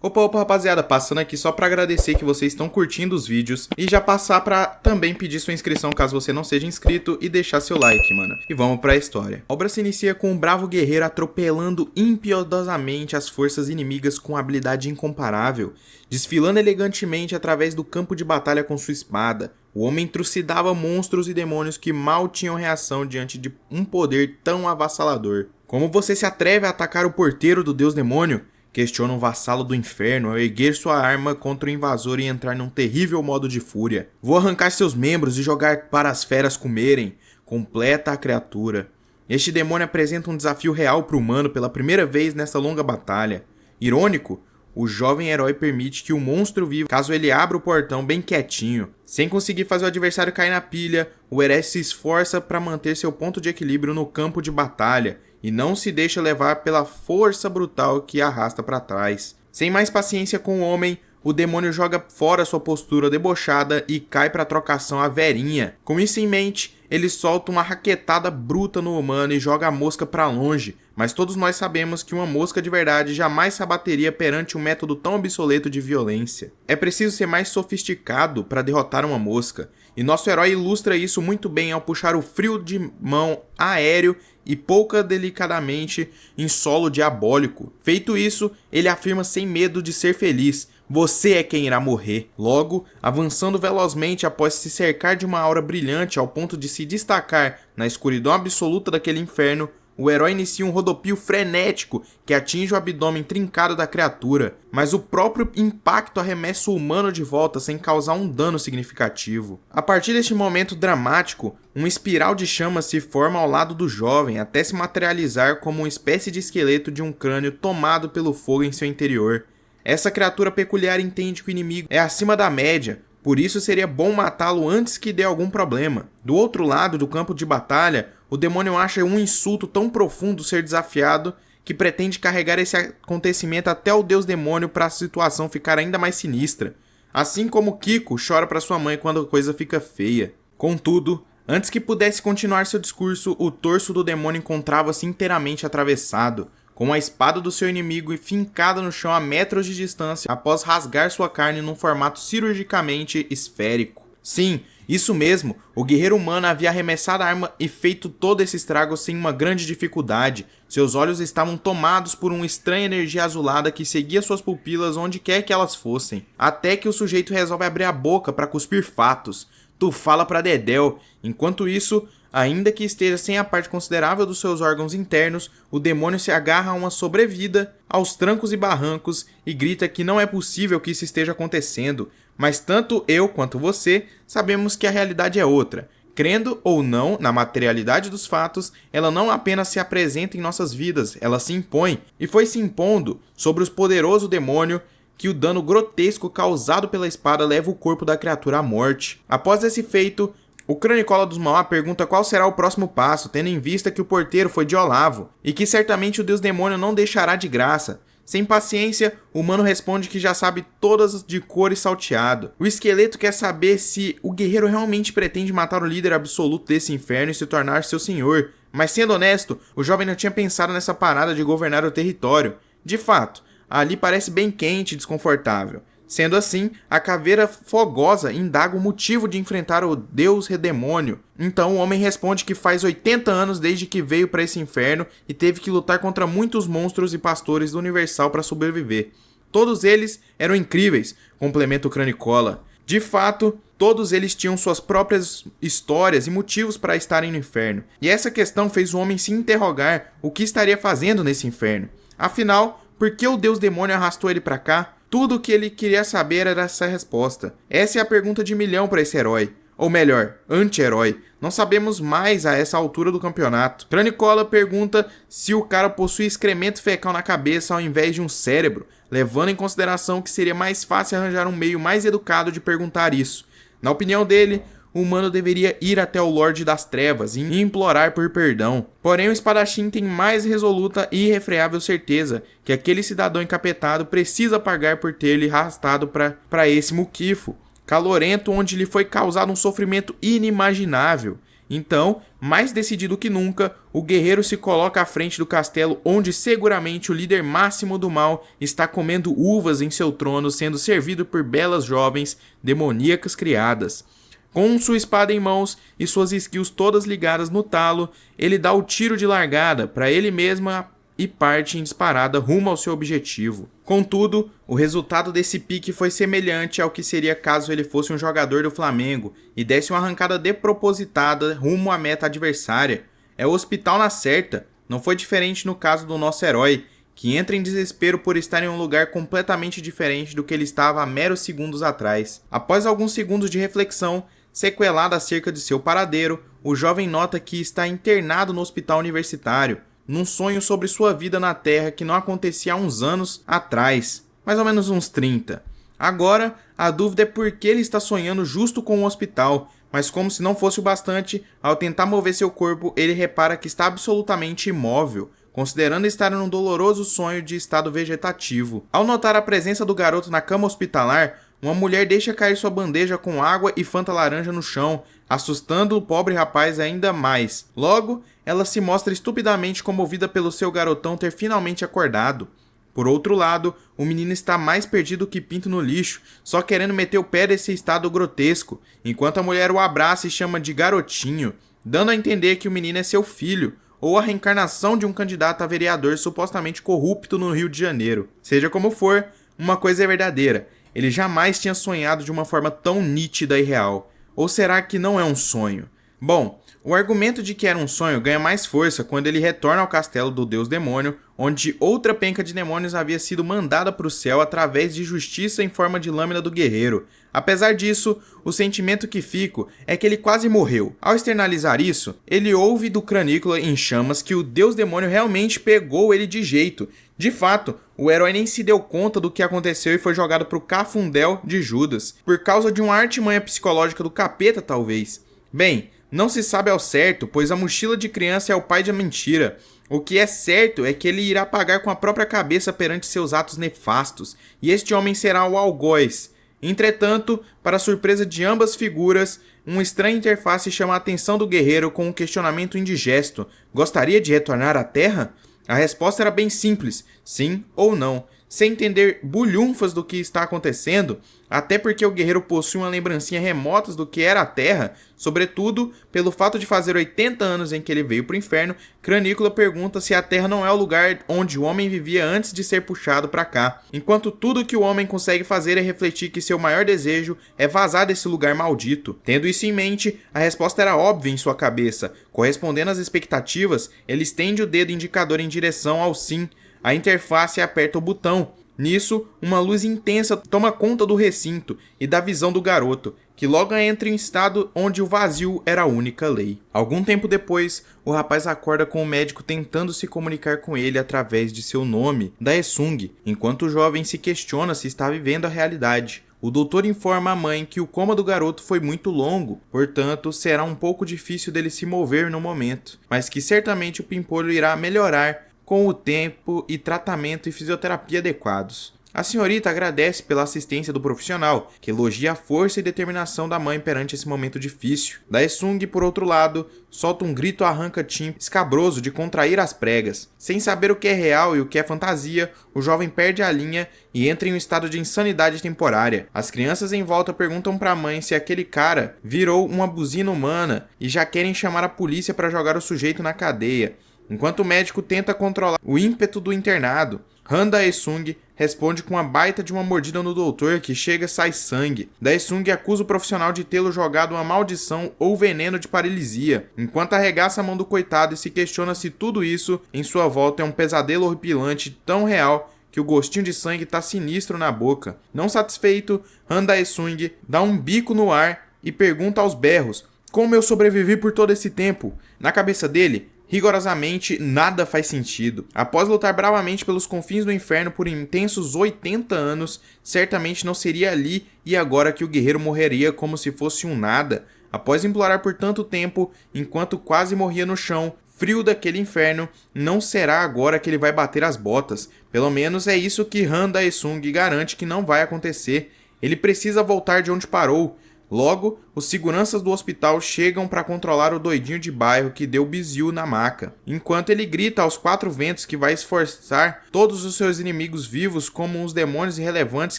Opa, rapaziada, passando aqui só pra agradecer que vocês estão curtindo os vídeos e já passar pra também pedir sua inscrição caso você não seja inscrito e deixar seu like, mano. E vamos pra história. A obra se inicia com um bravo guerreiro atropelando impiedosamente as forças inimigas com habilidade incomparável, desfilando elegantemente através do campo de batalha com sua espada. O homem trucidava monstros e demônios que mal tinham reação diante de um poder tão avassalador. Como você se atreve a atacar o porteiro do deus demônio? Questiona um vassalo do inferno ao erguer sua arma contra o invasor e entrar num terrível modo de fúria. Vou arrancar seus membros e jogar para as feras comerem, completa a criatura. Este demônio apresenta um desafio real para o humano pela primeira vez nessa longa batalha. Irônico, o jovem herói permite que o monstro viva caso ele abra o portão bem quietinho. Sem conseguir fazer o adversário cair na pilha, o herói se esforça para manter seu ponto de equilíbrio no campo de batalha e não se deixa levar pela força brutal que arrasta para trás. Sem mais paciência com o homem, o demônio joga fora sua postura debochada e cai para trocação a Verinha. Com isso em mente, ele solta uma raquetada bruta no humano e joga a mosca para longe, mas todos nós sabemos que uma mosca de verdade jamais se abateria perante um método tão obsoleto de violência. É preciso ser mais sofisticado para derrotar uma mosca, e nosso herói ilustra isso muito bem ao puxar o frio de mão aéreo e pouca delicadamente em solo diabólico. Feito isso, ele afirma sem medo de ser feliz: você é quem irá morrer. Logo, avançando velozmente após se cercar de uma aura brilhante ao ponto de se destacar na escuridão absoluta daquele inferno, o herói inicia um rodopio frenético que atinge o abdômen trincado da criatura, mas o próprio impacto arremessa o humano de volta sem causar um dano significativo. A partir deste momento dramático, uma espiral de chamas se forma ao lado do jovem até se materializar como uma espécie de esqueleto de um crânio tomado pelo fogo em seu interior. Essa criatura peculiar entende que o inimigo é acima da média, por isso seria bom matá-lo antes que dê algum problema. Do outro lado do campo de batalha, o demônio acha um insulto tão profundo ser desafiado que pretende carregar esse acontecimento até o deus demônio para a situação ficar ainda mais sinistra. Assim como Kiko chora para sua mãe quando a coisa fica feia. Contudo, antes que pudesse continuar seu discurso, o torso do demônio encontrava-se inteiramente atravessado, com a espada do seu inimigo fincada no chão a metros de distância após rasgar sua carne num formato cirurgicamente esférico. Sim, isso mesmo, o guerreiro humano havia arremessado a arma e feito todo esse estrago sem uma grande dificuldade. Seus olhos estavam tomados por uma estranha energia azulada que seguia suas pupilas onde quer que elas fossem, até que o sujeito resolve abrir a boca para cuspir fatos. Tu fala pra Dedéu. Enquanto isso, ainda que esteja sem a parte considerável dos seus órgãos internos, o demônio se agarra a uma sobrevida, aos trancos e barrancos, e grita que não é possível que isso esteja acontecendo, mas tanto eu quanto você sabemos que a realidade é outra. Crendo ou não na materialidade dos fatos, ela não apenas se apresenta em nossas vidas, ela se impõe, e foi se impondo sobre o poderoso demônio que o dano grotesco causado pela espada leva o corpo da criatura à morte. Após esse feito, o Cranicola dos Mauá pergunta qual será o próximo passo, tendo em vista que o porteiro foi de Olavo, e que certamente o deus demônio não deixará de graça. Sem paciência, o humano responde que já sabe todas de cor e salteado. O esqueleto quer saber se o guerreiro realmente pretende matar o líder absoluto desse inferno e se tornar seu senhor, mas sendo honesto, o jovem não tinha pensado nessa parada de governar o território. De fato, ali parece bem quente e desconfortável. Sendo assim, a caveira fogosa indaga o motivo de enfrentar o deus redemônio. Então o homem responde que faz 80 anos desde que veio para esse inferno e teve que lutar contra muitos monstros e pastores do Universal para sobreviver. Todos eles eram incríveis, complementa o Cranicola. De fato, todos eles tinham suas próprias histórias e motivos para estarem no inferno. E essa questão fez o homem se interrogar o que estaria fazendo nesse inferno. Afinal, por que o deus demônio arrastou ele para cá? Tudo o que ele queria saber era essa resposta. Essa é a pergunta de milhão para esse herói. Ou melhor, anti-herói. Não sabemos mais a essa altura do campeonato. Cranicola pergunta se o cara possui excremento fecal na cabeça ao invés de um cérebro, levando em consideração que seria mais fácil arranjar um meio mais educado de perguntar isso. Na opinião dele, o humano deveria ir até o Lorde das Trevas e implorar por perdão. Porém, o espadachim tem mais resoluta e irrefreável certeza que aquele cidadão encapetado precisa pagar por ter lhe arrastado para esse muquifo calorento onde lhe foi causado um sofrimento inimaginável. Então, mais decidido que nunca, o guerreiro se coloca à frente do castelo onde seguramente o líder máximo do mal está comendo uvas em seu trono, sendo servido por belas jovens demoníacas criadas. Com sua espada em mãos e suas skills todas ligadas no talo, ele dá o tiro de largada para ele mesma e parte em disparada rumo ao seu objetivo. Contudo, o resultado desse pique foi semelhante ao que seria caso ele fosse um jogador do Flamengo e desse uma arrancada despropositada rumo à meta adversária. É o hospital na certa. Não foi diferente no caso do nosso herói, que entra em desespero por estar em um lugar completamente diferente do que ele estava há meros segundos atrás. Após alguns segundos de reflexão, sequelada acerca de seu paradeiro, o jovem nota que está internado no hospital universitário, num sonho sobre sua vida na Terra que não acontecia há uns anos atrás, mais ou menos uns 30. Agora, a dúvida é por que ele está sonhando justo com o hospital, mas como se não fosse o bastante, ao tentar mover seu corpo, ele repara que está absolutamente imóvel, considerando estar num doloroso sonho de estado vegetativo. Ao notar a presença do garoto na cama hospitalar, uma mulher deixa cair sua bandeja com água e Fanta laranja no chão, assustando o pobre rapaz ainda mais. Logo, ela se mostra estupidamente comovida pelo seu garotão ter finalmente acordado. Por outro lado, o menino está mais perdido que pinto no lixo, só querendo meter o pé desse estado grotesco, enquanto a mulher o abraça e chama de garotinho, dando a entender que o menino é seu filho, ou a reencarnação de um candidato a vereador supostamente corrupto no Rio de Janeiro. Seja como for, uma coisa é verdadeira: ele jamais tinha sonhado de uma forma tão nítida e real. Ou será que não é um sonho? Bom, o argumento de que era um sonho ganha mais força quando ele retorna ao castelo do deus demônio, onde outra penca de demônios havia sido mandada para o céu através de justiça em forma de lâmina do guerreiro. Apesar disso, o sentimento que fico é que ele quase morreu. Ao externalizar isso, ele ouve do Cranícola em chamas que o deus demônio realmente pegou ele de jeito. De fato, o herói nem se deu conta do que aconteceu e foi jogado para o cafundel de Judas, por causa de uma artimanha psicológica do capeta, talvez. Bem, não se sabe ao certo, pois a mochila de criança é o pai da mentira. O que é certo é que ele irá pagar com a própria cabeça perante seus atos nefastos, e este homem será o algoz. Entretanto, para surpresa de ambas figuras, uma estranha interface chama a atenção do guerreiro com um questionamento indigesto. Gostaria de retornar à Terra? A resposta era bem simples, sim ou não, sem entender bulhunfas do que está acontecendo, até porque o guerreiro possui uma lembrancinha remota do que era a Terra, sobretudo pelo fato de fazer 80 anos em que ele veio para o inferno. Cranícola pergunta se a Terra não é o lugar onde o homem vivia antes de ser puxado para cá, enquanto tudo que o homem consegue fazer é refletir que seu maior desejo é vazar desse lugar maldito. Tendo isso em mente, a resposta era óbvia em sua cabeça. Correspondendo às expectativas, ele estende o dedo indicador em direção ao sim. A interface aperta o botão. Nisso, uma luz intensa toma conta do recinto e da visão do garoto, que logo entra em estado onde o vazio era a única lei. Algum tempo depois, o rapaz acorda com o médico tentando se comunicar com ele através de seu nome, Daesung, enquanto o jovem se questiona se está vivendo a realidade. O doutor informa a mãe que o coma do garoto foi muito longo, portanto será um pouco difícil dele se mover no momento, mas que certamente o pimpolho irá melhorar com o tempo e tratamento e fisioterapia adequados. A senhorita agradece pela assistência do profissional, que elogia a força e determinação da mãe perante esse momento difícil. Daesung, por outro lado, solta um grito arranca-tim escabroso de contrair as pregas. Sem saber o que é real e o que é fantasia, o jovem perde a linha e entra em um estado de insanidade temporária. As crianças em volta perguntam para a mãe se aquele cara virou uma buzina humana e já querem chamar a polícia para jogar o sujeito na cadeia, enquanto o médico tenta controlar o ímpeto do internado. Han Daesung responde com uma baita de uma mordida no doutor que chega e sai sangue. Daesung acusa o profissional de tê-lo jogado uma maldição ou veneno de paralisia, enquanto arregaça a mão do coitado e se questiona se tudo isso em sua volta é um pesadelo horripilante tão real que o gostinho de sangue tá sinistro na boca. Não satisfeito, Han Daesung dá um bico no ar e pergunta aos berros: como eu sobrevivi por todo esse tempo? Na cabeça dele, rigorosamente nada faz sentido. Após lutar bravamente pelos confins do inferno por intensos 80 anos, certamente não seria ali e agora que o guerreiro morreria como se fosse um nada. Após implorar por tanto tempo, enquanto quase morria no chão frio daquele inferno, não será agora que ele vai bater as botas. Pelo menos é isso que Han Daesung garante que não vai acontecer. Ele precisa voltar de onde parou. Logo, os seguranças do hospital chegam para controlar o doidinho de bairro que deu bizil na maca, enquanto ele grita aos quatro ventos que vai esforçar todos os seus inimigos vivos como uns demônios irrelevantes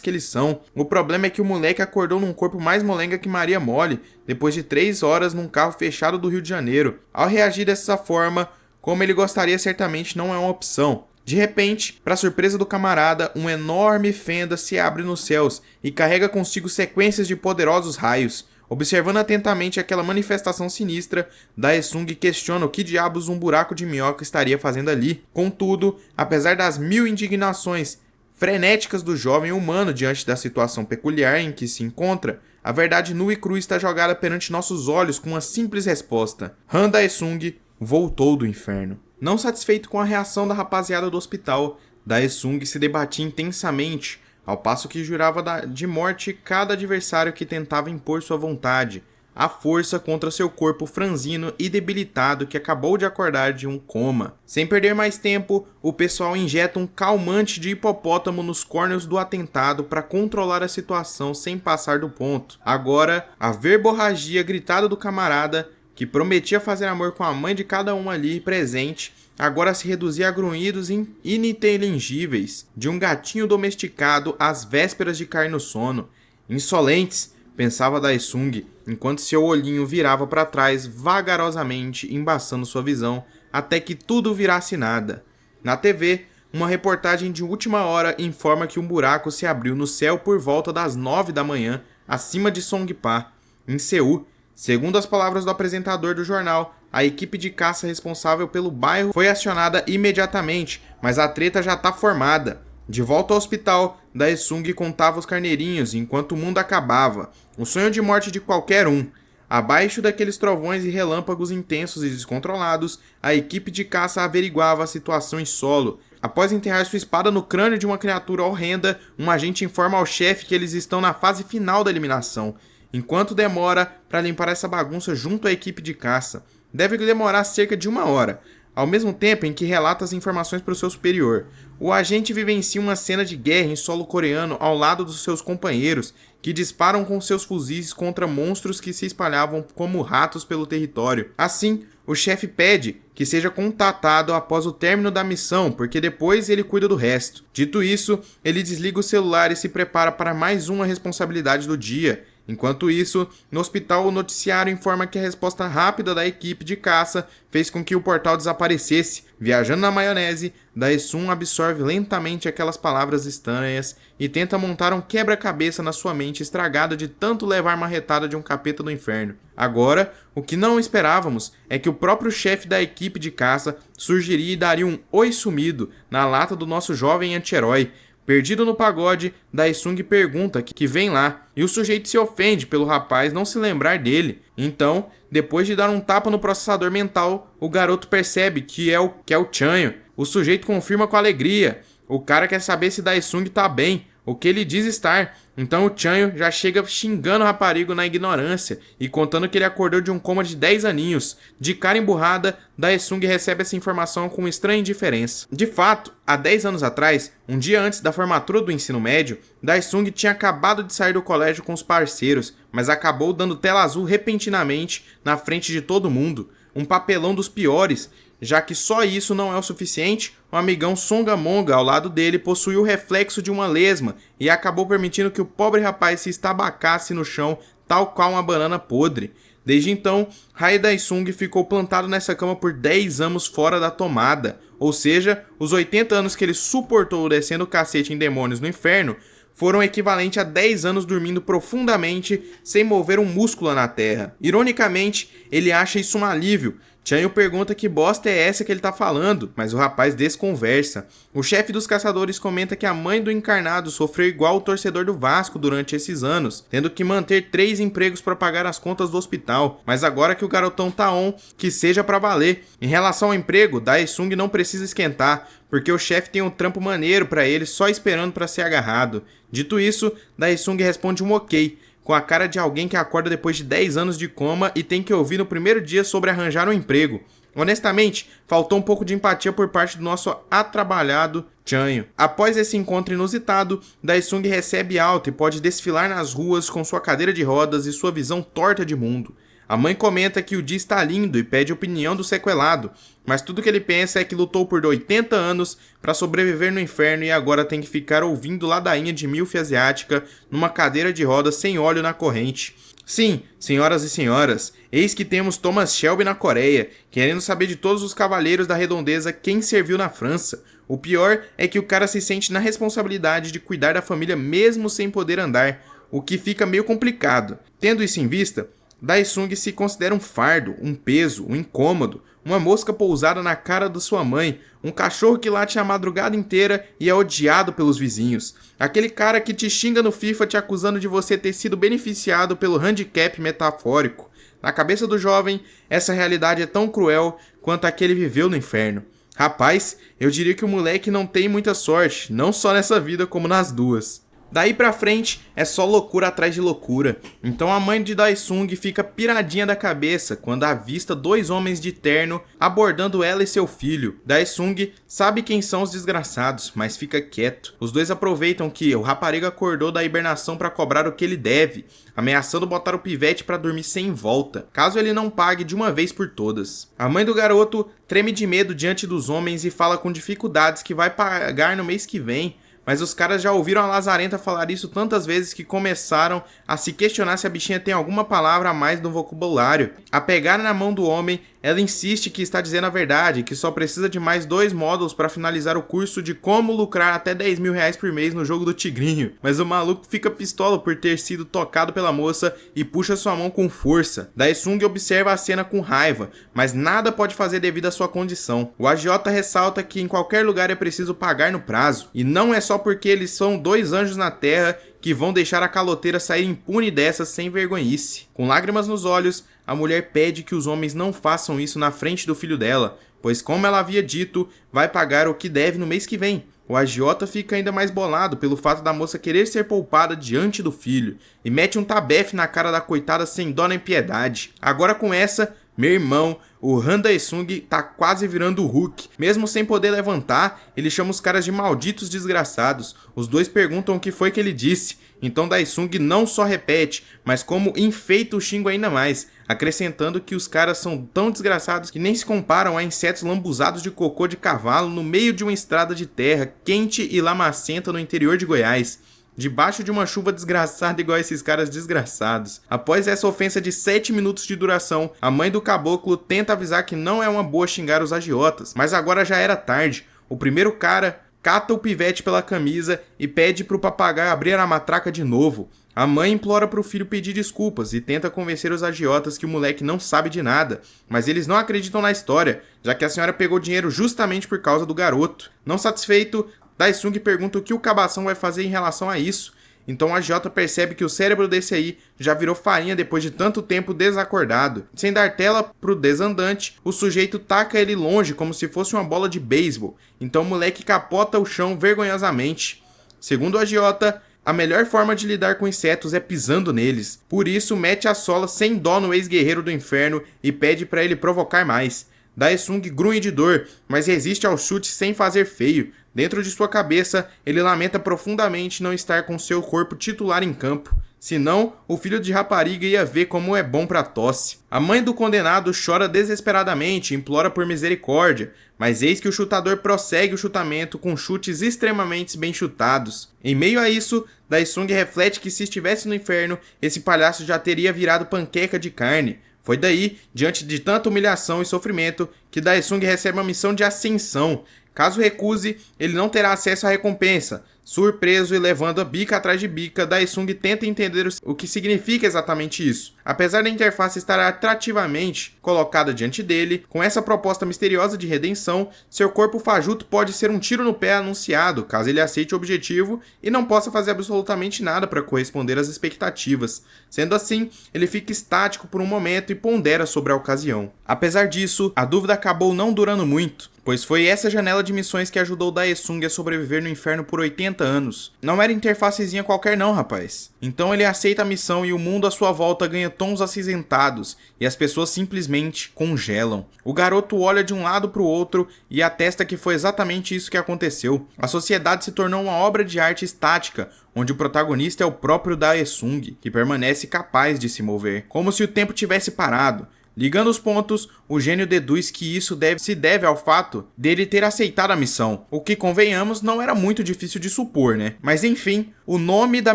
que eles são. O problema é que o moleque acordou num corpo mais molenga que Maria Mole, depois de 3 horas num carro fechado do Rio de Janeiro. Ao reagir dessa forma, como ele gostaria certamente não é uma opção. De repente, para surpresa do camarada, uma enorme fenda se abre nos céus e carrega consigo sequências de poderosos raios. Observando atentamente aquela manifestação sinistra, Daesung questiona o que diabos um buraco de minhoca estaria fazendo ali. Contudo, apesar das 1000 indignações frenéticas do jovem humano diante da situação peculiar em que se encontra, a verdade nua e crua está jogada perante nossos olhos com uma simples resposta. Han Daesung voltou do inferno. Não satisfeito com a reação da rapaziada do hospital, Daesung se debatia intensamente, ao passo que jurava de morte cada adversário que tentava impor sua vontade, à força contra seu corpo franzino e debilitado que acabou de acordar de um coma. Sem perder mais tempo, o pessoal injeta um calmante de hipopótamo nos córneos do atentado para controlar a situação sem passar do ponto. Agora, a verborragia gritada do camarada, que prometia fazer amor com a mãe de cada um ali presente, agora se reduzia a grunhidos ininteligíveis de um gatinho domesticado às vésperas de cair no sono. Insolentes, pensava Daesung, enquanto seu olhinho virava para trás vagarosamente, embaçando sua visão, até que tudo virasse nada. Na TV, uma reportagem de última hora informa que um buraco se abriu no céu por volta das 9 da manhã, acima de Songpa, em Seul. Segundo as palavras do apresentador do jornal, a equipe de caça responsável pelo bairro foi acionada imediatamente, mas a treta já está formada. De volta ao hospital, Daesung contava os carneirinhos enquanto o mundo acabava, o sonho de morte de qualquer um. Abaixo daqueles trovões e relâmpagos intensos e descontrolados, a equipe de caça averiguava a situação em solo. Após enterrar sua espada no crânio de uma criatura horrenda, um agente informa ao chefe que eles estão na fase final da eliminação, enquanto demora para limpar essa bagunça junto à equipe de caça. Deve demorar cerca de 1 hora, ao mesmo tempo em que relata as informações para o seu superior. O agente vivencia uma cena de guerra em solo coreano ao lado dos seus companheiros, que disparam com seus fuzis contra monstros que se espalhavam como ratos pelo território. Assim, o chefe pede que seja contatado após o término da missão, porque depois ele cuida do resto. Dito isso, ele desliga o celular e se prepara para mais uma responsabilidade do dia. Enquanto isso, no hospital o noticiário informa que a resposta rápida da equipe de caça fez com que o portal desaparecesse. Viajando na maionese, Daesung absorve lentamente aquelas palavras estranhas e tenta montar um quebra-cabeça na sua mente estragada de tanto levar marretada de um capeta do inferno. Agora, o que não esperávamos é que o próprio chefe da equipe de caça surgiria e daria um oi sumido na lata do nosso jovem anti-herói. Perdido no pagode, Daesung pergunta que vem lá, e o sujeito se ofende pelo rapaz não se lembrar dele. Então, depois de dar um tapa no processador mental, o garoto percebe que é o Chanyo. O sujeito confirma com alegria. O cara quer saber se Daesung tá bem, o que ele diz estar. Então o Chanyo já chega xingando o raparigo na ignorância e contando que ele acordou de um coma de 10 aninhos. De cara emburrada, Daesung recebe essa informação com estranha indiferença. De fato, há 10 anos atrás, um dia antes da formatura do ensino médio, Daesung tinha acabado de sair do colégio com os parceiros, mas acabou dando tela azul repentinamente na frente de todo mundo. Um papelão dos piores. Já que só isso não é o suficiente, o amigão Songamonga ao lado dele possui o reflexo de uma lesma e acabou permitindo que o pobre rapaz se estabacasse no chão, tal qual uma banana podre. Desde então, Hai Daesung ficou plantado nessa cama por 10 anos fora da tomada, ou seja, os 80 anos que ele suportou descendo o cacete em demônios no inferno foram equivalente a 10 anos dormindo profundamente sem mover um músculo na terra. Ironicamente, ele acha isso um alívio. Chanyo pergunta que bosta é essa que ele tá falando, mas o rapaz desconversa. O chefe dos caçadores comenta que a mãe do encarnado sofreu igual o torcedor do Vasco durante esses anos, tendo que manter 3 empregos para pagar as contas do hospital, mas agora que o garotão tá on, que seja pra valer. Em relação ao emprego, Daesung não precisa esquentar, porque o chefe tem um trampo maneiro pra ele só esperando pra ser agarrado. Dito isso, Daesung responde um ok, com a cara de alguém que acorda depois de 10 anos de coma e tem que ouvir no primeiro dia sobre arranjar um emprego. Honestamente, faltou um pouco de empatia por parte do nosso atrabalhado Chanyo. Após esse encontro inusitado, Daesung recebe alta e pode desfilar nas ruas com sua cadeira de rodas e sua visão torta de mundo. A mãe comenta que o dia está lindo e pede opinião do sequelado, mas tudo que ele pensa é que lutou por 80 anos para sobreviver no inferno e agora tem que ficar ouvindo ladainha de milf asiática numa cadeira de rodas sem óleo na corrente. Sim, senhoras e senhores, eis que temos Thomas Shelby na Coreia, querendo saber de todos os cavaleiros da redondeza quem serviu na França. O pior é que o cara se sente na responsabilidade de cuidar da família mesmo sem poder andar, o que fica meio complicado. Tendo isso em vista, Daesung se considera um fardo, um peso, um incômodo, uma mosca pousada na cara da sua mãe, um cachorro que late a madrugada inteira e é odiado pelos vizinhos. Aquele cara que te xinga no FIFA te acusando de você ter sido beneficiado pelo handicap metafórico. Na cabeça do jovem, essa realidade é tão cruel quanto a que ele viveu no inferno. Rapaz, eu diria que o moleque não tem muita sorte, não só nessa vida como nas duas. Daí pra frente é só loucura atrás de loucura. Então a mãe de Daesung fica piradinha da cabeça quando avista dois homens de terno abordando ela e seu filho. Daesung sabe quem são os desgraçados, mas fica quieto. Os dois aproveitam que o rapariga acordou da hibernação pra cobrar o que ele deve, ameaçando botar o pivete pra dormir sem volta, caso ele não pague de uma vez por todas. A mãe do garoto treme de medo diante dos homens e fala com dificuldades que vai pagar no mês que vem. Mas os caras já ouviram a lazarenta falar isso tantas vezes que começaram a se questionar se a bichinha tem alguma palavra a mais no vocabulário. A pegar na mão do homem, ela insiste que está dizendo a verdade, que só precisa de mais 2 módulos para finalizar o curso de como lucrar até 10 mil reais por mês no jogo do Tigrinho. Mas o maluco fica pistola por ter sido tocado pela moça e puxa sua mão com força. Daesung observa a cena com raiva, mas nada pode fazer devido à sua condição. O agiota ressalta que em qualquer lugar é preciso pagar no prazo, e não é só porque eles são 2 anjos na terra que vão deixar a caloteira sair impune dessa sem vergonhice. Com lágrimas nos olhos, a mulher pede que os homens não façam isso na frente do filho dela, pois como ela havia dito, vai pagar o que deve no mês que vem. O agiota fica ainda mais bolado pelo fato da moça querer ser poupada diante do filho, e mete um tabefe na cara da coitada sem dó nem piedade. Agora com essa, meu irmão, o Han Daesung tá quase virando o Hulk. Mesmo sem poder levantar, ele chama os caras de malditos desgraçados. Os dois perguntam o que foi que ele disse. Então Daesung não só repete, mas como enfeita o xingo ainda mais, acrescentando que os caras são tão desgraçados que nem se comparam a insetos lambuzados de cocô de cavalo no meio de uma estrada de terra quente e lamacenta no interior de Goiás, debaixo de uma chuva desgraçada igual esses caras desgraçados. Após essa ofensa de 7 minutos de duração, a mãe do caboclo tenta avisar que não é uma boa xingar os agiotas, mas agora já era tarde. O primeiro cara cata o pivete pela camisa e pede pro papagaio abrir a matraca de novo. A mãe implora pro filho pedir desculpas e tenta convencer os agiotas que o moleque não sabe de nada, mas eles não acreditam na história, já que a senhora pegou dinheiro justamente por causa do garoto. Não satisfeito, Daesung pergunta o que o cabação vai fazer em relação a isso. Então o agiota percebe que o cérebro desse aí já virou farinha depois de tanto tempo desacordado. Sem dar tela pro desandante, o sujeito taca ele longe como se fosse uma bola de beisebol. Então o moleque capota o chão vergonhosamente. Segundo o agiota, a melhor forma de lidar com insetos é pisando neles. Por isso mete a sola sem dó no ex-guerreiro do inferno e pede para ele provocar mais. Daesung grunhe de dor, mas resiste ao chute sem fazer feio. Dentro de sua cabeça, ele lamenta profundamente não estar com seu corpo titular em campo. Senão, o filho de rapariga ia ver como é bom pra tosse. A mãe do condenado chora desesperadamente e implora por misericórdia, mas eis que o chutador prossegue o chutamento com chutes extremamente bem chutados. Em meio a isso, Daesung reflete que se estivesse no inferno, esse palhaço já teria virado panqueca de carne. Foi daí, diante de tanta humilhação e sofrimento, que Daesung recebe uma missão de ascensão. Caso recuse, ele não terá acesso à recompensa. Surpreso e levando a bica atrás de bica, Daesung tenta entender o que significa exatamente isso. Apesar da interface estar atrativamente colocada diante dele, com essa proposta misteriosa de redenção, seu corpo fajuto pode ser um tiro no pé anunciado, caso ele aceite o objetivo e não possa fazer absolutamente nada para corresponder às expectativas. Sendo assim, ele fica estático por um momento e pondera sobre a ocasião. Apesar disso, a dúvida acabou não durando muito, pois foi essa janela de missões que ajudou Daesung a sobreviver no inferno por 80 anos. Não era interfacezinha qualquer não, rapaz. Então ele aceita a missão e o mundo à sua volta ganha tons acinzentados e as pessoas simplesmente congelam. O garoto olha de um lado para o outro e atesta que foi exatamente isso que aconteceu. A sociedade se tornou uma obra de arte estática, onde o protagonista é o próprio Daesung, que permanece capaz de se mover, como se o tempo tivesse parado. Ligando os pontos, o gênio deduz que isso se deve ao fato dele ter aceitado a missão, o que, convenhamos, não era muito difícil de supor, né? Mas enfim, o nome da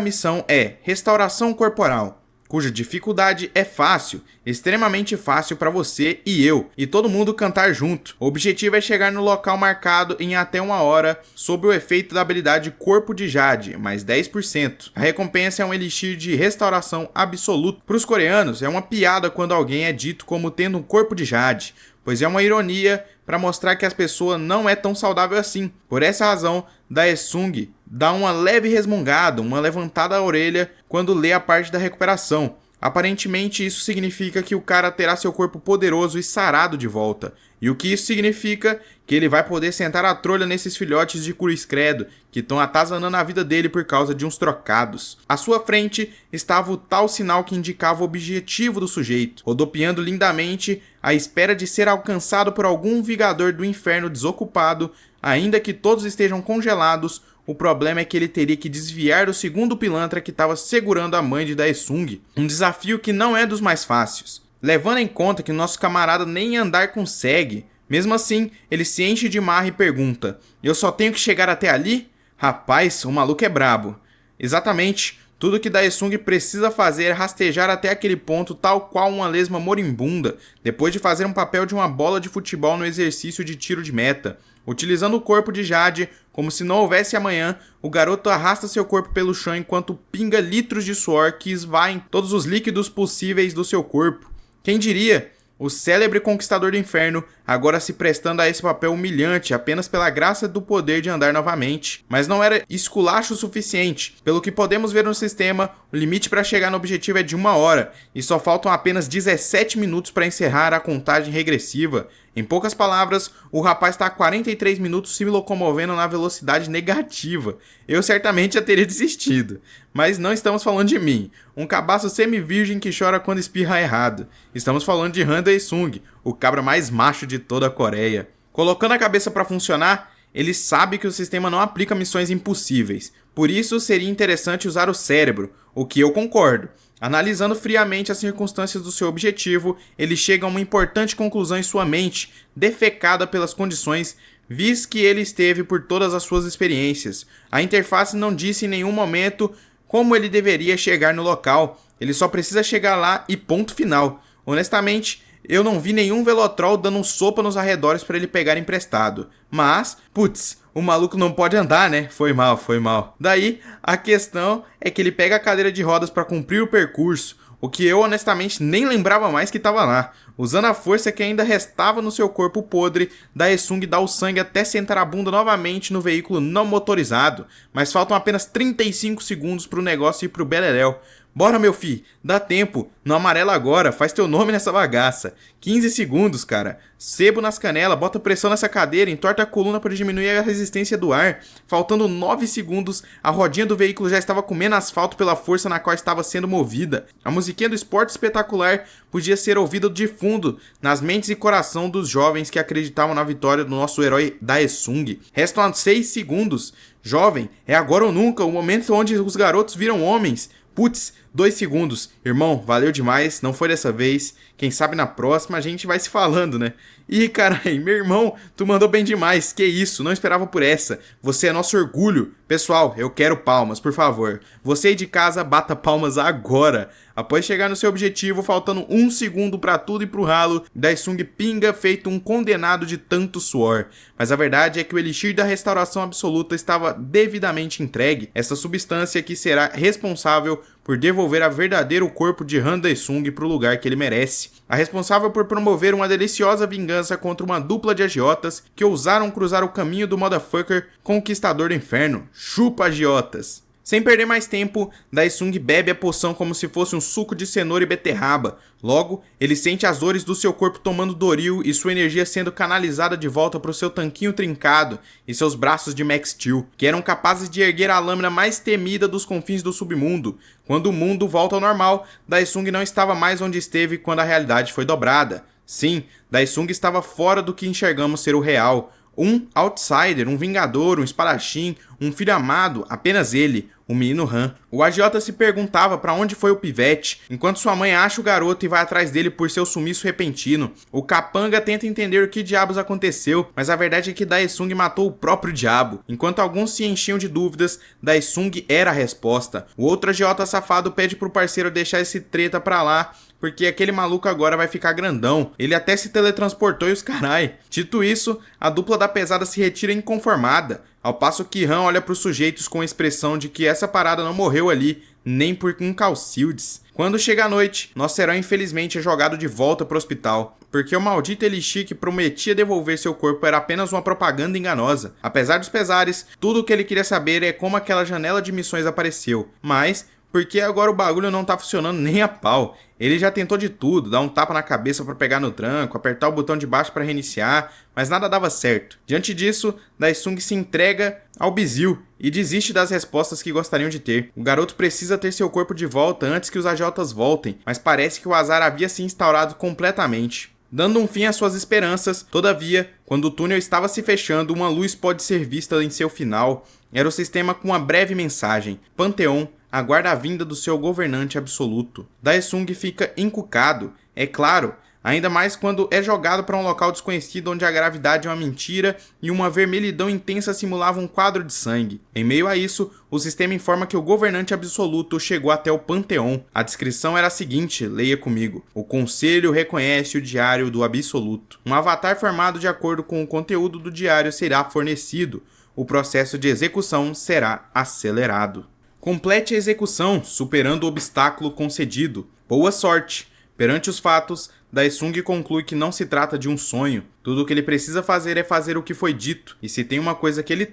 missão é Restauração Corporal, cuja dificuldade é fácil, extremamente fácil para você e eu, e todo mundo cantar junto. O objetivo é chegar no local marcado em até 1 hora, sob o efeito da habilidade Corpo de Jade, mais 10%. A recompensa é um elixir de restauração absoluto. Para os coreanos, é uma piada quando alguém é dito como tendo um corpo de Jade, pois é uma ironia para mostrar que a pessoa não é tão saudável assim. Por essa razão, Daesung dá uma leve resmungada, uma levantada à orelha quando lê a parte da recuperação. Aparentemente isso significa que o cara terá seu corpo poderoso e sarado de volta. E o que isso significa? Que ele vai poder sentar a trolha nesses filhotes de cruz credo que estão atazanando a vida dele por causa de uns trocados. À sua frente estava o tal sinal que indicava o objetivo do sujeito, rodopiando lindamente à espera de ser alcançado por algum vingador do inferno desocupado. Ainda que todos estejam congelados, o problema é que ele teria que desviar do segundo pilantra que estava segurando a mãe de Daesung. Um desafio que não é dos mais fáceis, levando em conta que nosso camarada nem andar consegue. Mesmo assim, ele se enche de marra e pergunta: eu só tenho que chegar até ali? Rapaz, o maluco é brabo. Exatamente. Tudo que Daesung precisa fazer é rastejar até aquele ponto tal qual uma lesma moribunda, depois de fazer um papel de uma bola de futebol no exercício de tiro de meta. Utilizando o corpo de Jade, como se não houvesse amanhã, o garoto arrasta seu corpo pelo chão enquanto pinga litros de suor que esvaem todos os líquidos possíveis do seu corpo. Quem diria? O célebre conquistador do inferno agora se prestando a esse papel humilhante apenas pela graça do poder de andar novamente. Mas não era esculacho o suficiente. Pelo que podemos ver no sistema, o limite para chegar no objetivo é de 1 hora, e só faltam apenas 17 minutos para encerrar a contagem regressiva. Em poucas palavras, o rapaz está há 43 minutos se locomovendo na velocidade negativa. Eu certamente já teria desistido. Mas não estamos falando de mim, um cabaço semi-virgem que chora quando espirra errado. Estamos falando de Han Daesung, o cabra mais macho de toda a Coreia. Colocando a cabeça para funcionar, ele sabe que o sistema não aplica missões impossíveis. Por isso, seria interessante usar o cérebro, o que eu concordo. Analisando friamente as circunstâncias do seu objetivo, ele chega a uma importante conclusão em sua mente, defecada pelas condições, visto que ele esteve por todas as suas experiências. A interface não disse em nenhum momento como ele deveria chegar no local, ele só precisa chegar lá e ponto final. Honestamente, eu não vi nenhum Velotrol dando sopa nos arredores para ele pegar emprestado. Mas, putz, o maluco não pode andar, né? Foi mal. Daí, a questão é que ele pega a cadeira de rodas para cumprir o percurso, o que eu honestamente nem lembrava mais que estava lá. Usando a força que ainda restava no seu corpo podre, Daesung dá o sangue até sentar a bunda novamente no veículo não motorizado. Mas faltam apenas 35 segundos pro negócio ir pro beleléu. Bora, meu fi, dá tempo, não amarela agora, faz teu nome nessa bagaça. 15 segundos, cara. Sebo nas canelas, bota pressão nessa cadeira, entorta a coluna para diminuir a resistência do ar. Faltando 9 segundos, a rodinha do veículo já estava comendo asfalto pela força na qual estava sendo movida. A musiquinha do esporte espetacular podia ser ouvida de fundo nas mentes e coração dos jovens que acreditavam na vitória do nosso herói Daesung. Restam 6 segundos. Jovem, é agora ou nunca, o momento onde os garotos viram homens. Putz, 2 segundos. Irmão, valeu demais, não foi dessa vez. Quem sabe na próxima a gente vai se falando, né? Ih, carai, meu irmão, tu mandou bem demais. Que isso, não esperava por essa. Você é nosso orgulho. Pessoal, eu quero palmas, por favor. Você aí de casa, bata palmas agora. Após chegar no seu objetivo, faltando 1 segundo pra tudo e pro ralo, Daesung pinga feito um condenado de tanto suor. Mas a verdade é que o elixir da restauração absoluta estava devidamente entregue. Essa substância que será responsável por devolver a verdadeiro corpo de Han Daesung para o lugar que ele merece. A responsável por promover uma deliciosa vingança contra uma dupla de agiotas que ousaram cruzar o caminho do motherfucker conquistador do inferno. Chupa, agiotas! Sem perder mais tempo, Daesung bebe a poção como se fosse um suco de cenoura e beterraba. Logo, ele sente as dores do seu corpo tomando Doril e sua energia sendo canalizada de volta para o seu tanquinho trincado e seus braços de Max Steel, que eram capazes de erguer a lâmina mais temida dos confins do submundo. Quando o mundo volta ao normal, Daesung não estava mais onde esteve quando a realidade foi dobrada. Sim, Daesung estava fora do que enxergamos ser o real. Um outsider, um vingador, um espadachim, um filho amado, apenas ele, o menino Han. O agiota se perguntava para onde foi o pivete, enquanto sua mãe acha o garoto e vai atrás dele por seu sumiço repentino. O capanga tenta entender o que diabos aconteceu, mas a verdade é que Daesung matou o próprio diabo. Enquanto alguns se enchiam de dúvidas, Daesung era a resposta. O outro agiota safado pede pro parceiro deixar esse treta pra lá, porque aquele maluco agora vai ficar grandão. Ele até se teletransportou e os carai. Dito isso, a dupla da pesada se retira inconformada, ao passo que Han olha pros sujeitos com a expressão de que essa parada não morreu ali, nem por um Calcildes. Quando chega a noite, nosso herói infelizmente é jogado de volta pro hospital, porque o maldito Elixir que prometia devolver seu corpo era apenas uma propaganda enganosa. Apesar dos pesares, tudo o que ele queria saber é como aquela janela de missões apareceu, mas porque agora o bagulho não tá funcionando nem a pau. Ele já tentou de tudo, dar um tapa na cabeça pra pegar no tranco, apertar o botão de baixo pra reiniciar, mas nada dava certo. Diante disso, Daesung se entrega ao Bizil e desiste das respostas que gostariam de ter. O garoto precisa ter seu corpo de volta antes que os agiotas voltem, mas parece que o azar havia se instaurado completamente. Dando um fim às suas esperanças, todavia, quando o túnel estava se fechando, uma luz pode ser vista em seu final. Era o sistema com uma breve mensagem: Panteon, aguarda a vinda do seu governante absoluto. Daesung fica encucado, é claro, ainda mais quando é jogado para um local desconhecido onde a gravidade é uma mentira e uma vermelhidão intensa simulava um quadro de sangue. Em meio a isso, o sistema informa que o governante absoluto chegou até o Panteon. A descrição era a seguinte, leia comigo: o conselho reconhece o diário do absoluto. Um avatar formado de acordo com o conteúdo do diário será fornecido. O processo de execução será acelerado. Complete a execução, superando o obstáculo concedido. Boa sorte! Perante os fatos, Daesung conclui que não se trata de um sonho. Tudo o que ele precisa fazer é fazer o que foi dito. E se tem uma coisa que ele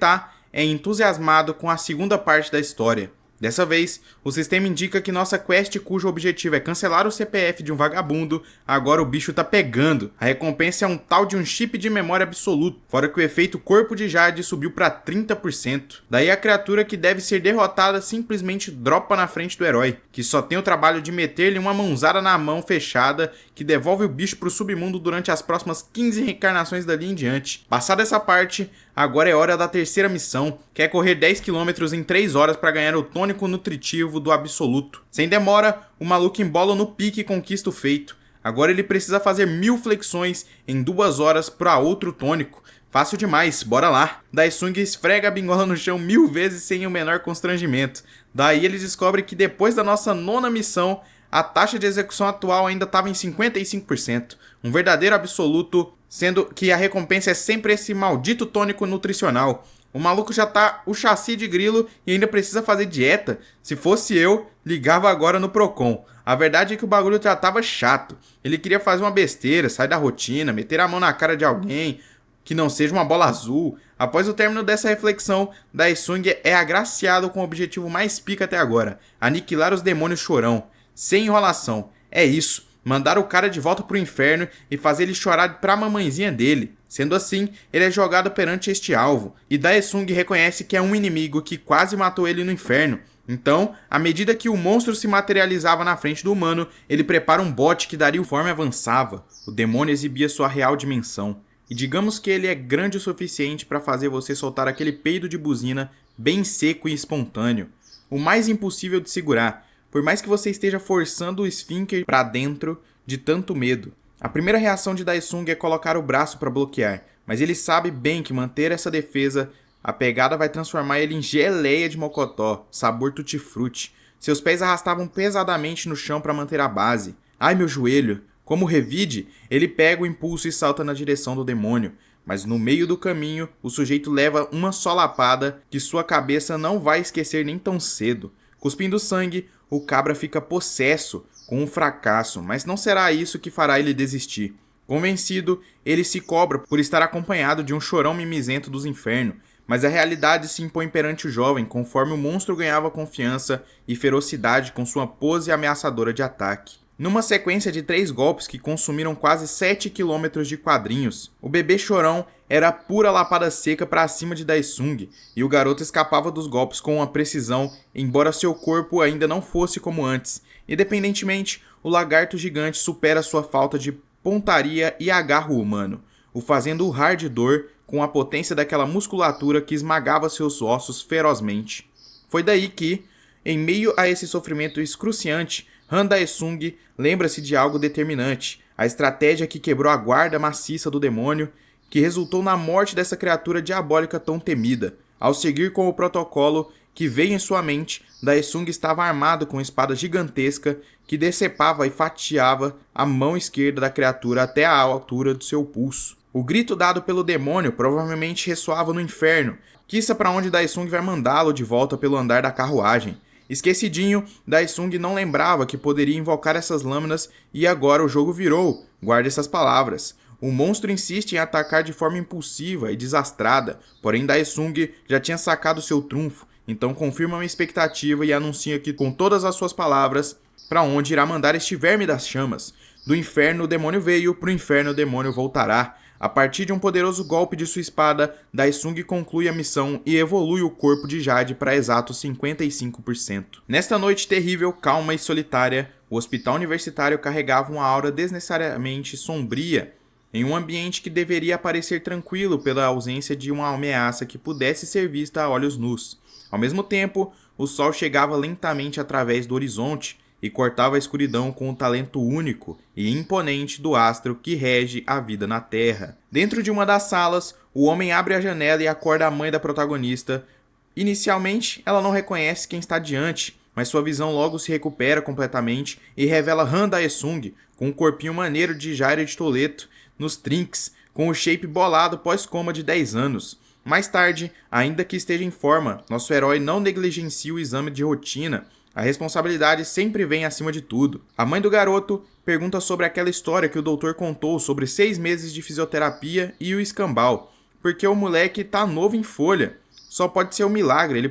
é entusiasmado com a segunda parte da história. Dessa vez, o sistema indica que nossa quest, cujo objetivo é cancelar o CPF de um vagabundo, agora o bicho tá pegando. A recompensa é um tal de um chip de memória absoluto, fora que o efeito corpo de Jade subiu para 30%. Daí a criatura que deve ser derrotada simplesmente dropa na frente do herói, que só tem o trabalho de meter-lhe uma mãozada na mão fechada, que devolve o bicho pro submundo durante as próximas 15 reencarnações dali em diante. Passada essa parte, agora é hora da terceira missão, que é correr 10 km em 3 horas para ganhar o tônico nutritivo do absoluto. Sem demora, o maluco embola no pique e conquista o feito. Agora ele precisa fazer 1000 flexões em 2 horas para outro tônico. Fácil demais, bora lá. Daesung esfrega a bingola no chão 1000 vezes sem o menor constrangimento. Daí ele descobre que depois da nossa 9ª missão, a taxa de execução atual ainda estava em 55%. Um verdadeiro absoluto, sendo que a recompensa é sempre esse maldito tônico nutricional. O maluco já tá o chassi de grilo e ainda precisa fazer dieta. Se fosse eu, ligava agora no Procon. A verdade é que o bagulho já tava chato. Ele queria fazer uma besteira, sair da rotina, meter a mão na cara de alguém, que não seja uma bola azul. Após o término dessa reflexão, Daesung é agraciado com o objetivo mais pica até agora: aniquilar os demônios chorão. Sem enrolação. É isso. Mandar o cara de volta pro inferno e fazer ele chorar pra mamãezinha dele. Sendo assim, ele é jogado perante este alvo, e Daesung reconhece que é um inimigo que quase matou ele no inferno. Então, à medida que o monstro se materializava na frente do humano, ele prepara um bote que daria conforme avançava. O demônio exibia sua real dimensão. E digamos que ele é grande o suficiente para fazer você soltar aquele peido de buzina bem seco e espontâneo. O mais impossível de segurar, por mais que você esteja forçando o esfíncter para dentro de tanto medo. A primeira reação de Daesung é colocar o braço para bloquear, mas ele sabe bem que manter essa defesa, a pegada vai transformar ele em geleia de mocotó, sabor tutti-frutti. Seus pés arrastavam pesadamente no chão para manter a base. Ai, meu joelho! Como revide, ele pega o impulso e salta na direção do demônio, mas no meio do caminho, o sujeito leva uma só lapada que sua cabeça não vai esquecer nem tão cedo. Cuspindo sangue, o cabra fica possesso com um fracasso, mas não será isso que fará ele desistir. Convencido, ele se cobra por estar acompanhado de um chorão mimizento dos infernos, mas a realidade se impõe perante o jovem conforme o monstro ganhava confiança e ferocidade com sua pose ameaçadora de ataque. Numa sequência de 3 golpes que consumiram quase 7 km de quadrinhos, o bebê chorão era pura lapada seca para cima de Daesung, e o garoto escapava dos golpes com uma precisão, embora seu corpo ainda não fosse como antes. Independentemente, o lagarto gigante supera sua falta de pontaria e agarro humano, o fazendo urrar de dor com a potência daquela musculatura que esmagava seus ossos ferozmente. Foi daí que, em meio a esse sofrimento excruciante, Han Daesung lembra-se de algo determinante, a estratégia que quebrou a guarda maciça do demônio, que resultou na morte dessa criatura diabólica tão temida. Ao seguir com o protocolo que veio em sua mente, Daesung estava armado com espada gigantesca que decepava e fatiava a mão esquerda da criatura até a altura do seu pulso. O grito dado pelo demônio provavelmente ressoava no inferno, quiça para onde Daesung vai mandá-lo de volta pelo andar da carruagem. Esquecidinho, Daesung não lembrava que poderia invocar essas lâminas e agora o jogo virou. Guarde essas palavras. O monstro insiste em atacar de forma impulsiva e desastrada, porém Daesung já tinha sacado seu trunfo, então confirma uma expectativa e anuncia que com todas as suas palavras, para onde irá mandar este verme das chamas. Do inferno o demônio veio, pro inferno o demônio voltará. A partir de um poderoso golpe de sua espada, Daesung conclui a missão e evolui o corpo de Jade para exatos 55%. Nesta noite terrível, calma e solitária, o hospital universitário carregava uma aura desnecessariamente sombria, em um ambiente que deveria parecer tranquilo pela ausência de uma ameaça que pudesse ser vista a olhos nus. Ao mesmo tempo, o sol chegava lentamente através do horizonte, e cortava a escuridão com o talento único e imponente do astro que rege a vida na Terra. Dentro de uma das salas, o homem abre a janela e acorda a mãe da protagonista. Inicialmente, ela não reconhece quem está diante, mas sua visão logo se recupera completamente e revela Han Daesung, com um corpinho maneiro de Jared Toledo nos trinques, com o shape bolado pós-coma de 10 anos. Mais tarde, ainda que esteja em forma, nosso herói não negligencia o exame de rotina. A responsabilidade sempre vem acima de tudo. A mãe do garoto pergunta sobre aquela história que o doutor contou sobre 6 meses de fisioterapia e o escambau. Porque o moleque tá novo em folha. Só pode ser um milagre, ele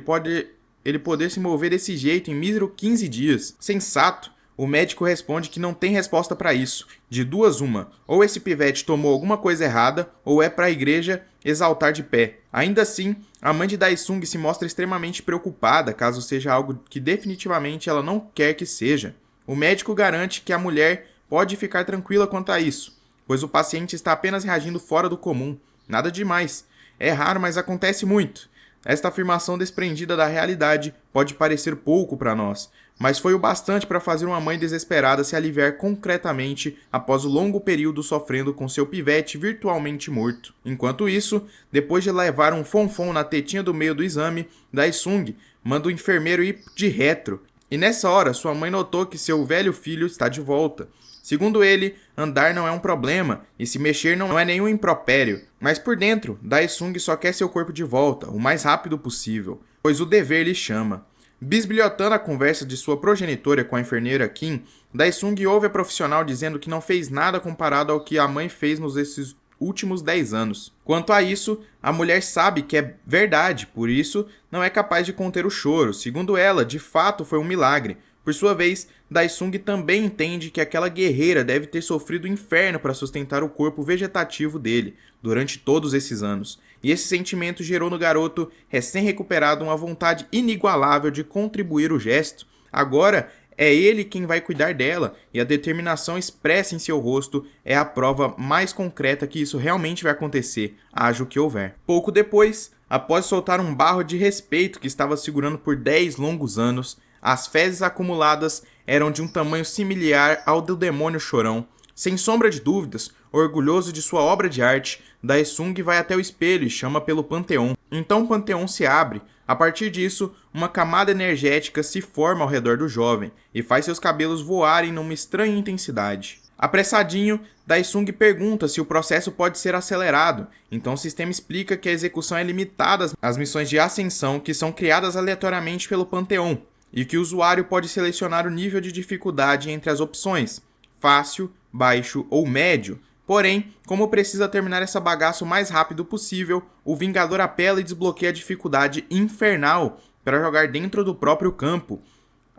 poder se mover desse jeito em mísero 15 dias. Sensato, o médico responde que não tem resposta para isso. De duas uma, ou esse pivete tomou alguma coisa errada, ou é para a igreja exaltar de pé. Ainda assim, a mãe de Daesung se mostra extremamente preocupada caso seja algo que definitivamente ela não quer que seja. O médico garante que a mulher pode ficar tranquila quanto a isso, pois o paciente está apenas reagindo fora do comum. Nada demais. É raro, mas acontece muito. Esta afirmação desprendida da realidade pode parecer pouco para nós, mas foi o bastante para fazer uma mãe desesperada se aliviar concretamente após o longo período sofrendo com seu pivete virtualmente morto. Enquanto isso, depois de levar um fonfon na tetinha do meio do exame, Daesung manda o enfermeiro ir de retro, e nessa hora sua mãe notou que seu velho filho está de volta. Segundo ele, andar não é um problema, e se mexer não é nenhum impropério. Mas por dentro, Daesung só quer seu corpo de volta, o mais rápido possível, pois o dever lhe chama. Bisbilhotando a conversa de sua progenitora com a enfermeira Kim, Daesung ouve a profissional dizendo que não fez nada comparado ao que a mãe fez nesses últimos 10 anos. Quanto a isso, a mulher sabe que é verdade, por isso não é capaz de conter o choro. Segundo ela, de fato foi um milagre. Por sua vez, Daesung também entende que aquela guerreira deve ter sofrido o inferno para sustentar o corpo vegetativo dele durante todos esses anos. E esse sentimento gerou no garoto, recém-recuperado, uma vontade inigualável de contribuir o gesto. Agora é ele quem vai cuidar dela, e a determinação expressa em seu rosto é a prova mais concreta que isso realmente vai acontecer, haja o que houver. Pouco depois, após soltar um barro de respeito que estava segurando por 10 longos anos, as fezes acumuladas eram de um tamanho similar ao do demônio chorão. Sem sombra de dúvidas, orgulhoso de sua obra de arte, Daesung vai até o espelho e chama pelo Panteão. Então o Panteão se abre. A partir disso, uma camada energética se forma ao redor do jovem e faz seus cabelos voarem numa estranha intensidade. Apressadinho, Daesung pergunta se o processo pode ser acelerado, então o sistema explica que a execução é limitada às missões de ascensão que são criadas aleatoriamente pelo Panteão, e que o usuário pode selecionar o nível de dificuldade entre as opções fácil, baixo ou médio, Porém, como precisa terminar essa bagaça o mais rápido possível, o Vingador apela e desbloqueia a dificuldade infernal para jogar dentro do próprio campo.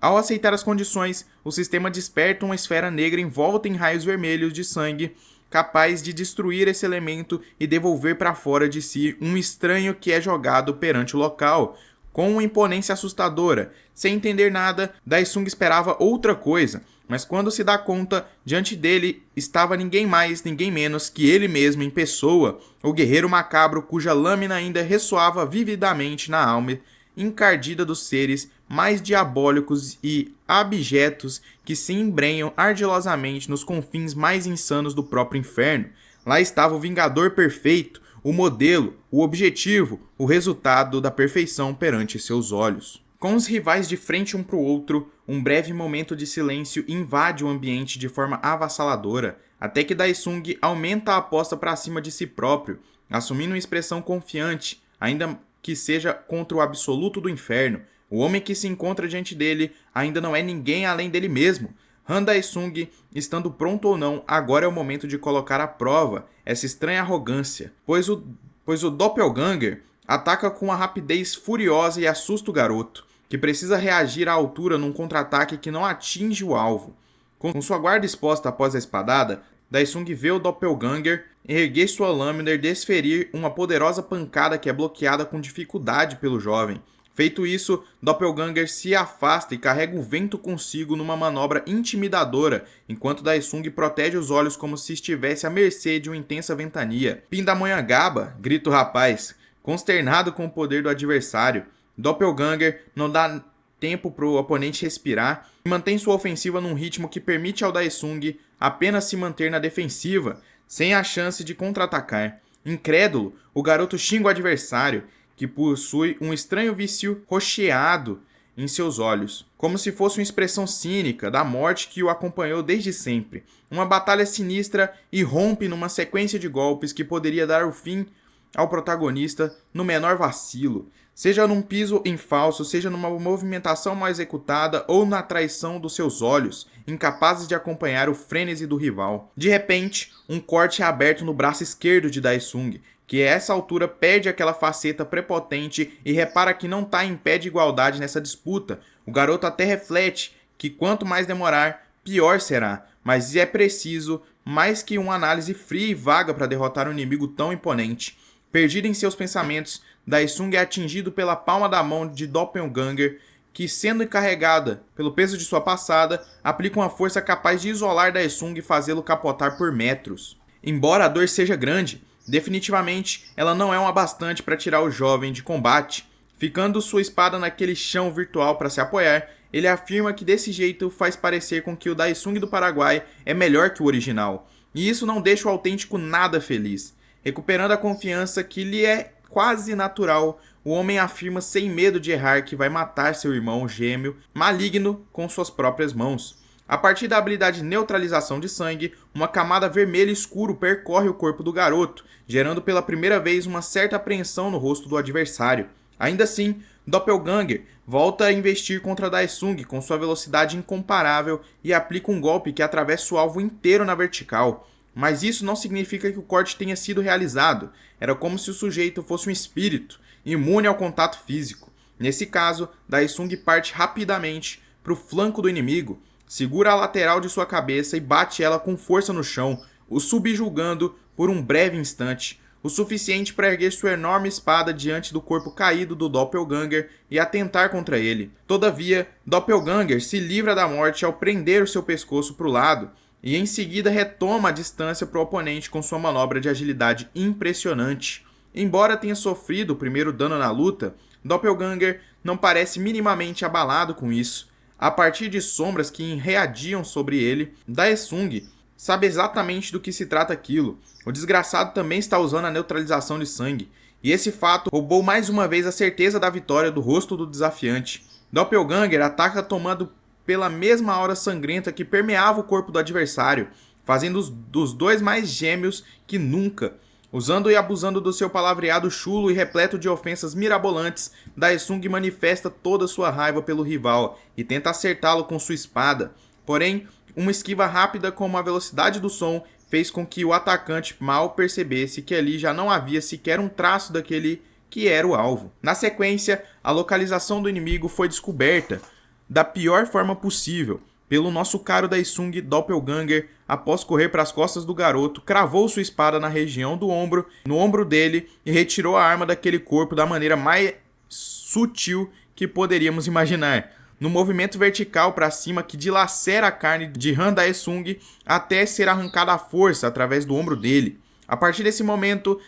Ao aceitar as condições, o sistema desperta uma esfera negra envolta em raios vermelhos de sangue, capaz de destruir esse elemento e devolver para fora de si um estranho que é jogado perante o local, com uma imponência assustadora. Sem entender nada, Daesung esperava outra coisa, mas quando se dá conta, diante dele estava ninguém mais, ninguém menos que ele mesmo em pessoa, o guerreiro macabro cuja lâmina ainda ressoava vividamente na alma encardida dos seres mais diabólicos e abjetos que se embrenham ardilosamente nos confins mais insanos do próprio inferno. Lá estava o Vingador perfeito, o modelo, o objetivo, o resultado da perfeição perante seus olhos. Com os rivais de frente um para o outro, um breve momento de silêncio invade o ambiente de forma avassaladora, até que Daesung aumenta a aposta para cima de si próprio, assumindo uma expressão confiante, ainda que seja contra o absoluto do inferno. O homem que se encontra diante dele ainda não é ninguém além dele mesmo. Han Daesung, estando pronto ou não, agora é o momento de colocar à prova essa estranha arrogância, pois o Doppelganger ataca com uma rapidez furiosa e assusta o garoto, que precisa reagir à altura num contra-ataque que não atinge o alvo. Com sua guarda exposta após a espadada, Daesung vê o Doppelganger erguer sua lâmina e desferir uma poderosa pancada que é bloqueada com dificuldade pelo jovem. Feito isso, Doppelganger se afasta e carrega o vento consigo numa manobra intimidadora, enquanto Daesung protege os olhos como se estivesse à mercê de uma intensa ventania. Pindamonhangaba, grita o rapaz, consternado com o poder do adversário. Doppelganger não dá tempo para o oponente respirar e mantém sua ofensiva num ritmo que permite ao Daesung apenas se manter na defensiva, sem a chance de contra-atacar. Incrédulo, o garoto xinga o adversário, que possui um estranho vício rocheado em seus olhos, como se fosse uma expressão cínica da morte que o acompanhou desde sempre. Uma batalha sinistra irrompe numa sequência de golpes que poderia dar o fim ao protagonista no menor vacilo, seja num piso em falso, seja numa movimentação mal executada ou na traição dos seus olhos, incapazes de acompanhar o frênese do rival. De repente, um corte é aberto no braço esquerdo de Daesung, que a essa altura perde aquela faceta prepotente e repara que não está em pé de igualdade nessa disputa. O garoto até reflete que quanto mais demorar, pior será, mas é preciso mais que uma análise fria e vaga para derrotar um inimigo tão imponente. Perdido em seus pensamentos, Daesung é atingido pela palma da mão de Doppelganger, que, sendo encarregada pelo peso de sua passada, aplica uma força capaz de isolar Daesung e fazê-lo capotar por metros. Embora a dor seja grande, definitivamente ela não é uma bastante para tirar o jovem de combate. Ficando sua espada naquele chão virtual para se apoiar, ele afirma que desse jeito faz parecer com que o Daesung do Paraguai é melhor que o original, e isso não deixa o autêntico nada feliz. Recuperando a confiança que lhe é quase natural, o homem afirma sem medo de errar que vai matar seu irmão gêmeo maligno com suas próprias mãos. A partir da habilidade neutralização de sangue, uma camada vermelha escuro percorre o corpo do garoto, gerando pela primeira vez uma certa apreensão no rosto do adversário. Ainda assim, Doppelganger volta a investir contra Daesung com sua velocidade incomparável e aplica um golpe que atravessa o alvo inteiro na vertical. Mas isso não significa que o corte tenha sido realizado. Era como se o sujeito fosse um espírito, imune ao contato físico. Nesse caso, Daesung parte rapidamente para o flanco do inimigo, segura a lateral de sua cabeça e bate ela com força no chão, o subjugando por um breve instante, o suficiente para erguer sua enorme espada diante do corpo caído do Doppelganger e atentar contra ele. Todavia, Doppelganger se livra da morte ao prender o seu pescoço para o lado, e em seguida retoma a distância para o oponente com sua manobra de agilidade impressionante. Embora tenha sofrido o primeiro dano na luta, Doppelganger não parece minimamente abalado com isso. A partir de sombras que enreadiam sobre ele, Daesung sabe exatamente do que se trata aquilo. O desgraçado também está usando a neutralização de sangue, e esse fato roubou mais uma vez a certeza da vitória do rosto do desafiante. Doppelganger ataca tomando pela mesma aura sangrenta que permeava o corpo do adversário, fazendo dos dois mais gêmeos que nunca. Usando e abusando do seu palavreado chulo e repleto de ofensas mirabolantes, Daesung manifesta toda sua raiva pelo rival e tenta acertá-lo com sua espada. Porém, uma esquiva rápida como a velocidade do som fez com que o atacante mal percebesse que ali já não havia sequer um traço daquele que era o alvo. Na sequência, a localização do inimigo foi descoberta da pior forma possível pelo nosso caro Daesung Doppelganger. Após correr para as costas do garoto, cravou sua espada na região do ombro, no ombro dele, e retirou a arma daquele corpo da maneira mais sutil que poderíamos imaginar, no movimento vertical para cima que dilacera a carne de Han Daesung até ser arrancada à força através do ombro dele. A partir desse momento,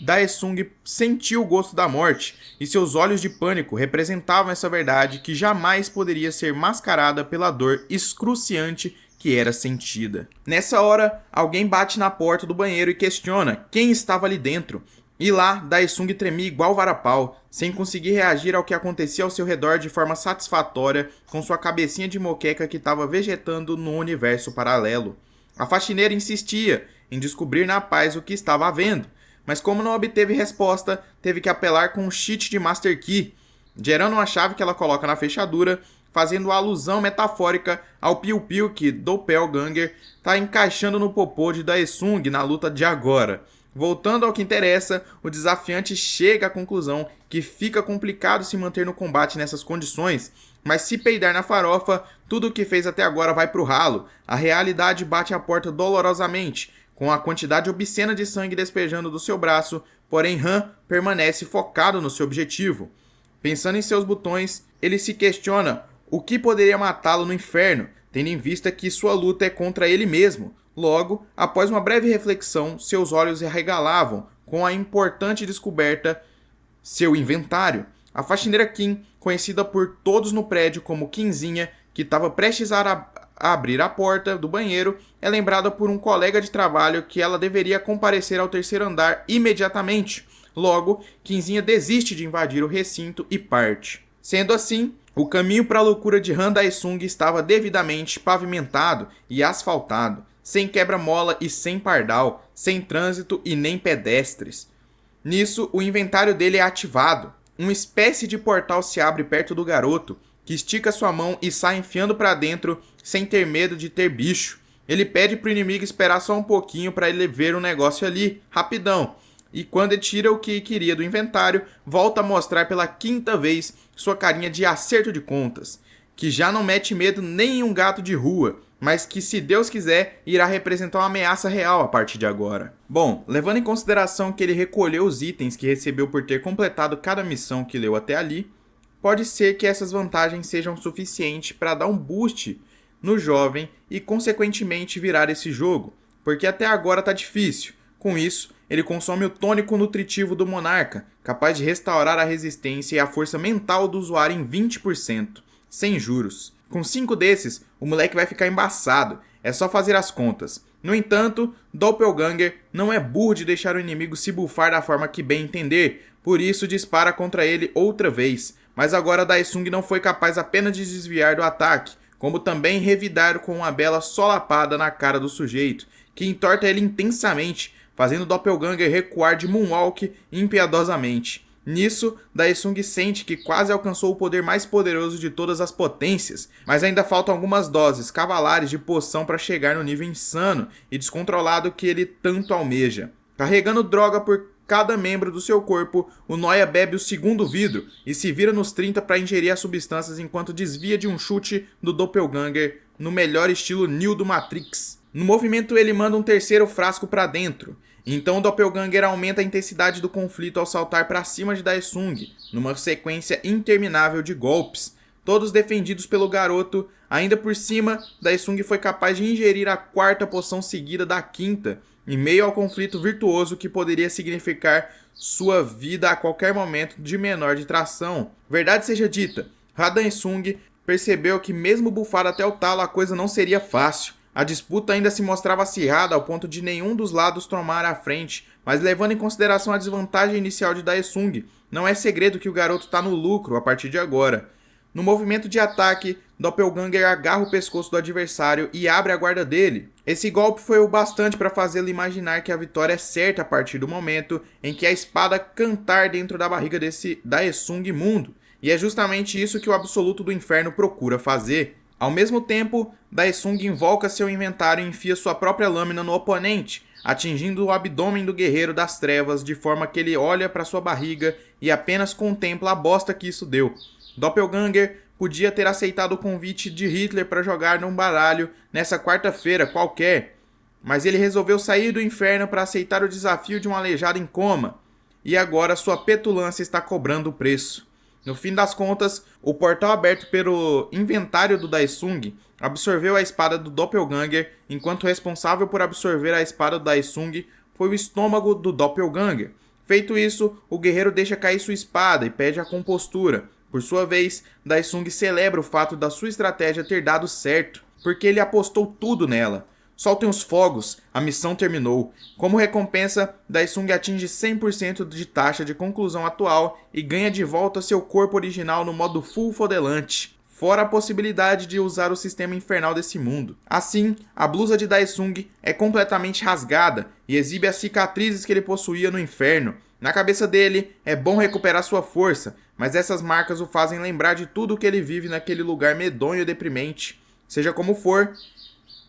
Daesung sentiu o gosto da morte, e seus olhos de pânico representavam essa verdade que jamais poderia ser mascarada pela dor excruciante que era sentida. Nessa hora, alguém bate na porta do banheiro e questiona quem estava ali dentro. E lá, Daesung tremia igual varapau, sem conseguir reagir ao que acontecia ao seu redor de forma satisfatória, com sua cabecinha de moqueca que estava vegetando no universo paralelo. A faxineira insistia em descobrir na paz o que estava havendo, mas como não obteve resposta, teve que apelar com um cheat de Master Key, gerando uma chave que ela coloca na fechadura, fazendo alusão metafórica ao piu-piu que Doppelganger está encaixando no popô de Daesung na luta de agora. Voltando ao que interessa, o desafiante chega à conclusão que fica complicado se manter no combate nessas condições, mas se peidar na farofa, tudo o que fez até agora vai pro ralo. A realidade bate à porta dolorosamente, com a quantidade obscena de sangue despejando do seu braço, porém Han permanece focado no seu objetivo. Pensando em seus botões, ele se questiona o que poderia matá-lo no inferno, tendo em vista que sua luta é contra ele mesmo. Logo, após uma breve reflexão, seus olhos arregalavam com a importante descoberta: seu inventário. A faxineira Kim, conhecida por todos no prédio como Kimzinha, que estava prestes a abrir a porta do banheiro, é lembrada por um colega de trabalho que ela deveria comparecer ao terceiro andar imediatamente. Logo, Kimzinha desiste de invadir o recinto e parte. Sendo assim, o caminho para a loucura de Han Daesung estava devidamente pavimentado e asfaltado, sem quebra-mola e sem pardal, sem trânsito e nem pedestres. Nisso, o inventário dele é ativado. Uma espécie de portal se abre perto do garoto, que estica sua mão e sai enfiando para dentro sem ter medo de ter bicho. Ele pede pro inimigo esperar só um pouquinho para ele ver um negócio ali, rapidão. E quando ele tira o que queria do inventário, volta a mostrar pela quinta vez sua carinha de acerto de contas, que já não mete medo nem em um gato de rua, mas que, se Deus quiser, irá representar uma ameaça real a partir de agora. Bom, levando em consideração que ele recolheu os itens que recebeu por ter completado cada missão que leu até ali, pode ser que essas vantagens sejam suficientes para dar um boost no jovem e, consequentemente, virar esse jogo, porque até agora tá difícil. Com isso, ele consome o tônico nutritivo do Monarca, capaz de restaurar a resistência e a força mental do usuário em 20%, sem juros. Com 5 desses, o moleque vai ficar embaçado, é só fazer as contas. No entanto, Doppelganger não é burro de deixar o inimigo se bufar da forma que bem entender, por isso dispara contra ele outra vez. Mas agora Daesung não foi capaz apenas de desviar do ataque, como também revidar com uma bela solapada na cara do sujeito, que entorta ele intensamente, fazendo Doppelganger recuar de moonwalk impiedosamente. Nisso, Daesung sente que quase alcançou o poder mais poderoso de todas as potências, mas ainda faltam algumas doses cavalares de poção para chegar no nível insano e descontrolado que ele tanto almeja. Carregando droga por cada membro do seu corpo, o Noia bebe o segundo vidro e se vira nos 30 para ingerir as substâncias enquanto desvia de um chute do Doppelganger no melhor estilo Neo do Matrix. No movimento, ele manda um terceiro frasco para dentro. Então o Doppelganger aumenta a intensidade do conflito ao saltar para cima de Daesung, numa sequência interminável de golpes, todos defendidos pelo garoto. Ainda por cima, Daesung foi capaz de ingerir a quarta poção seguida da quinta, em meio ao conflito virtuoso que poderia significar sua vida a qualquer momento de menor de tração. Verdade seja dita, Han Daesung percebeu que mesmo bufado até o talo a coisa não seria fácil. A disputa ainda se mostrava acirrada ao ponto de nenhum dos lados tomar a frente, mas levando em consideração a desvantagem inicial de Daesung, não é segredo que o garoto está no lucro a partir de agora. No movimento de ataque, Doppelganger agarra o pescoço do adversário e abre a guarda dele. Esse golpe foi o bastante para fazê-lo imaginar que a vitória é certa a partir do momento em que a espada cantar dentro da barriga desse Daesung imundo, e é justamente isso que o Absoluto do Inferno procura fazer. Ao mesmo tempo, Daesung invoca seu inventário e enfia sua própria lâmina no oponente, atingindo o abdômen do guerreiro das trevas de forma que ele olha para sua barriga e apenas contempla a bosta que isso deu. Doppelganger podia ter aceitado o convite de Hitler para jogar num baralho nessa quarta-feira qualquer, mas ele resolveu sair do inferno para aceitar o desafio de um aleijado em coma, e agora sua petulância está cobrando o preço. No fim das contas, o portal aberto pelo inventário do Daesung absorveu a espada do Doppelganger, enquanto o responsável por absorver a espada do Daesung foi o estômago do Doppelganger. Feito isso, o guerreiro deixa cair sua espada e pede a compostura. Por sua vez, Daesung celebra o fato da sua estratégia ter dado certo, porque ele apostou tudo nela. Soltem os fogos, a missão terminou. Como recompensa, Daesung atinge 100% de taxa de conclusão atual e ganha de volta seu corpo original no modo full fodelante, fora a possibilidade de usar o sistema infernal desse mundo. Assim, a blusa de Daesung é completamente rasgada e exibe as cicatrizes que ele possuía no inferno. Na cabeça dele, é bom recuperar sua força, mas essas marcas o fazem lembrar de tudo que ele vive naquele lugar medonho e deprimente. Seja como for,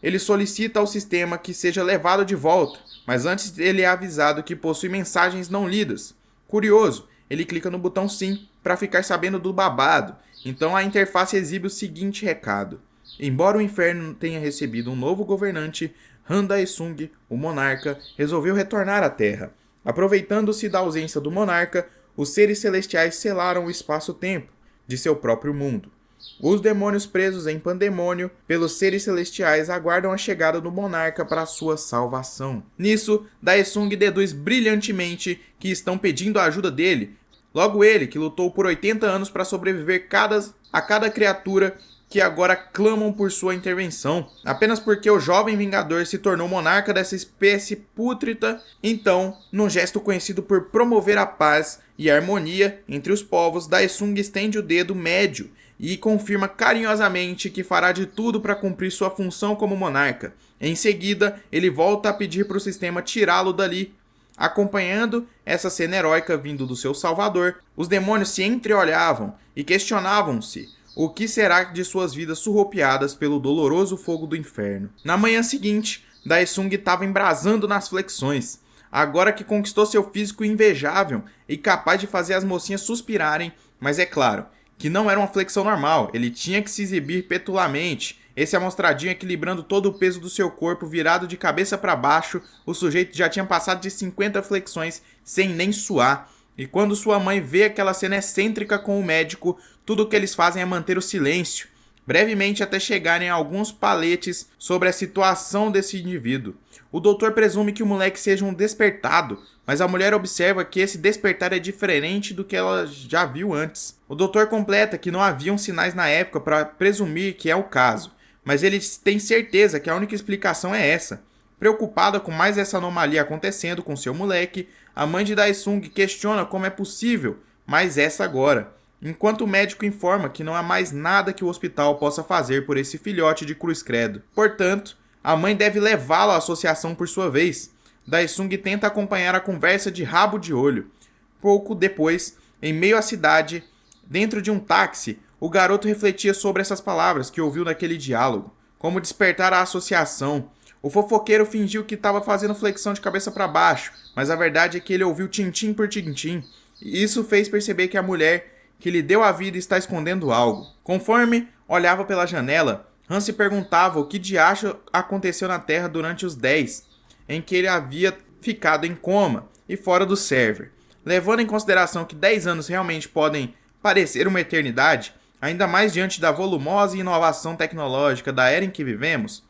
ele solicita ao sistema que seja levado de volta, mas antes ele é avisado que possui mensagens não lidas. Curioso, ele clica no botão sim para ficar sabendo do babado, então a interface exibe o seguinte recado: embora o inferno tenha recebido um novo governante, Han Daesung, o monarca, resolveu retornar à Terra. Aproveitando-se da ausência do monarca, os seres celestiais selaram o espaço-tempo de seu próprio mundo. Os demônios presos em Pandemônio pelos seres celestiais aguardam a chegada do monarca para sua salvação. Nisso, Daesung deduz brilhantemente que estão pedindo a ajuda dele. Logo ele, que lutou por 80 anos para sobreviver a cada criatura que agora clamam por sua intervenção, apenas porque o jovem Vingador se tornou monarca dessa espécie pútrida. Então, num gesto conhecido por promover a paz e a harmonia entre os povos, Daesung estende o dedo médio e confirma carinhosamente que fará de tudo para cumprir sua função como monarca. Em seguida, ele volta a pedir para o sistema tirá-lo dali. Acompanhando essa cena heróica vindo do seu salvador, os demônios se entreolhavam e questionavam-se o que será de suas vidas surrupiadas pelo doloroso fogo do inferno. Na manhã seguinte, Daesung estava embrasando nas flexões. Agora que conquistou seu físico invejável e capaz de fazer as mocinhas suspirarem, mas é claro que não era uma flexão normal, ele tinha que se exibir petulamente. Esse amostradinho equilibrando todo o peso do seu corpo virado de cabeça para baixo, o sujeito já tinha passado de 50 flexões sem nem suar. E quando sua mãe vê aquela cena excêntrica com o médico, tudo o que eles fazem é manter o silêncio, brevemente até chegarem a alguns paletes sobre a situação desse indivíduo. O doutor presume que o moleque seja um despertado, mas a mulher observa que esse despertar é diferente do que ela já viu antes. O doutor completa que não haviam sinais na época para presumir que é o caso, mas ele tem certeza que a única explicação é essa. Preocupada com mais essa anomalia acontecendo com seu moleque, a mãe de Daesung questiona como é possível mais essa agora, enquanto o médico informa que não há mais nada que o hospital possa fazer por esse filhote de cruz credo. Portanto, a mãe deve levá-lo à associação por sua vez. Daesung tenta acompanhar a conversa de rabo de olho. Pouco depois, em meio à cidade, dentro de um táxi, o garoto refletia sobre essas palavras que ouviu naquele diálogo, como despertar a associação. O fofoqueiro fingiu que estava fazendo flexão de cabeça para baixo, mas a verdade é que ele ouviu tintim por tintim, e isso fez perceber que a mulher que lhe deu a vida está escondendo algo. Conforme olhava pela janela, Han se perguntava o que diacho aconteceu na Terra durante os 10, em que ele havia ficado em coma e fora do server. Levando em consideração que 10 anos realmente podem parecer uma eternidade, ainda mais diante da volumosa inovação tecnológica da era em que vivemos,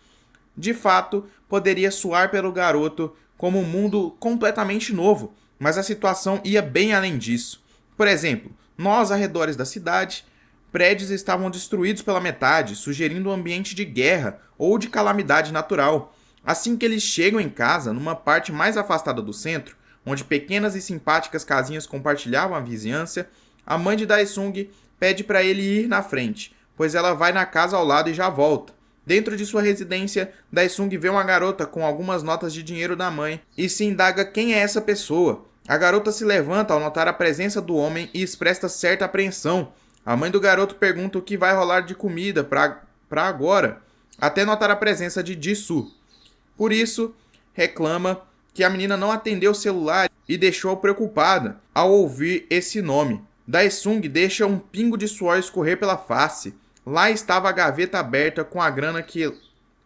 de fato, poderia soar pelo garoto como um mundo completamente novo, mas a situação ia bem além disso. Por exemplo, nos arredores da cidade, prédios estavam destruídos pela metade, sugerindo um ambiente de guerra ou de calamidade natural. Assim que eles chegam em casa, numa parte mais afastada do centro, onde pequenas e simpáticas casinhas compartilhavam a vizinhança, a mãe de Daesung pede para ele ir na frente, pois ela vai na casa ao lado e já volta. Dentro de sua residência, Daesung vê uma garota com algumas notas de dinheiro da mãe e se indaga quem é essa pessoa. A garota se levanta ao notar a presença do homem e expressa certa apreensão. A mãe do garoto pergunta o que vai rolar de comida para pra agora, até notar a presença de Jisoo. Por isso, reclama que a menina não atendeu o celular e deixou preocupada ao ouvir esse nome. Daesung deixa um pingo de suor escorrer pela face. Lá estava a gaveta aberta com a grana que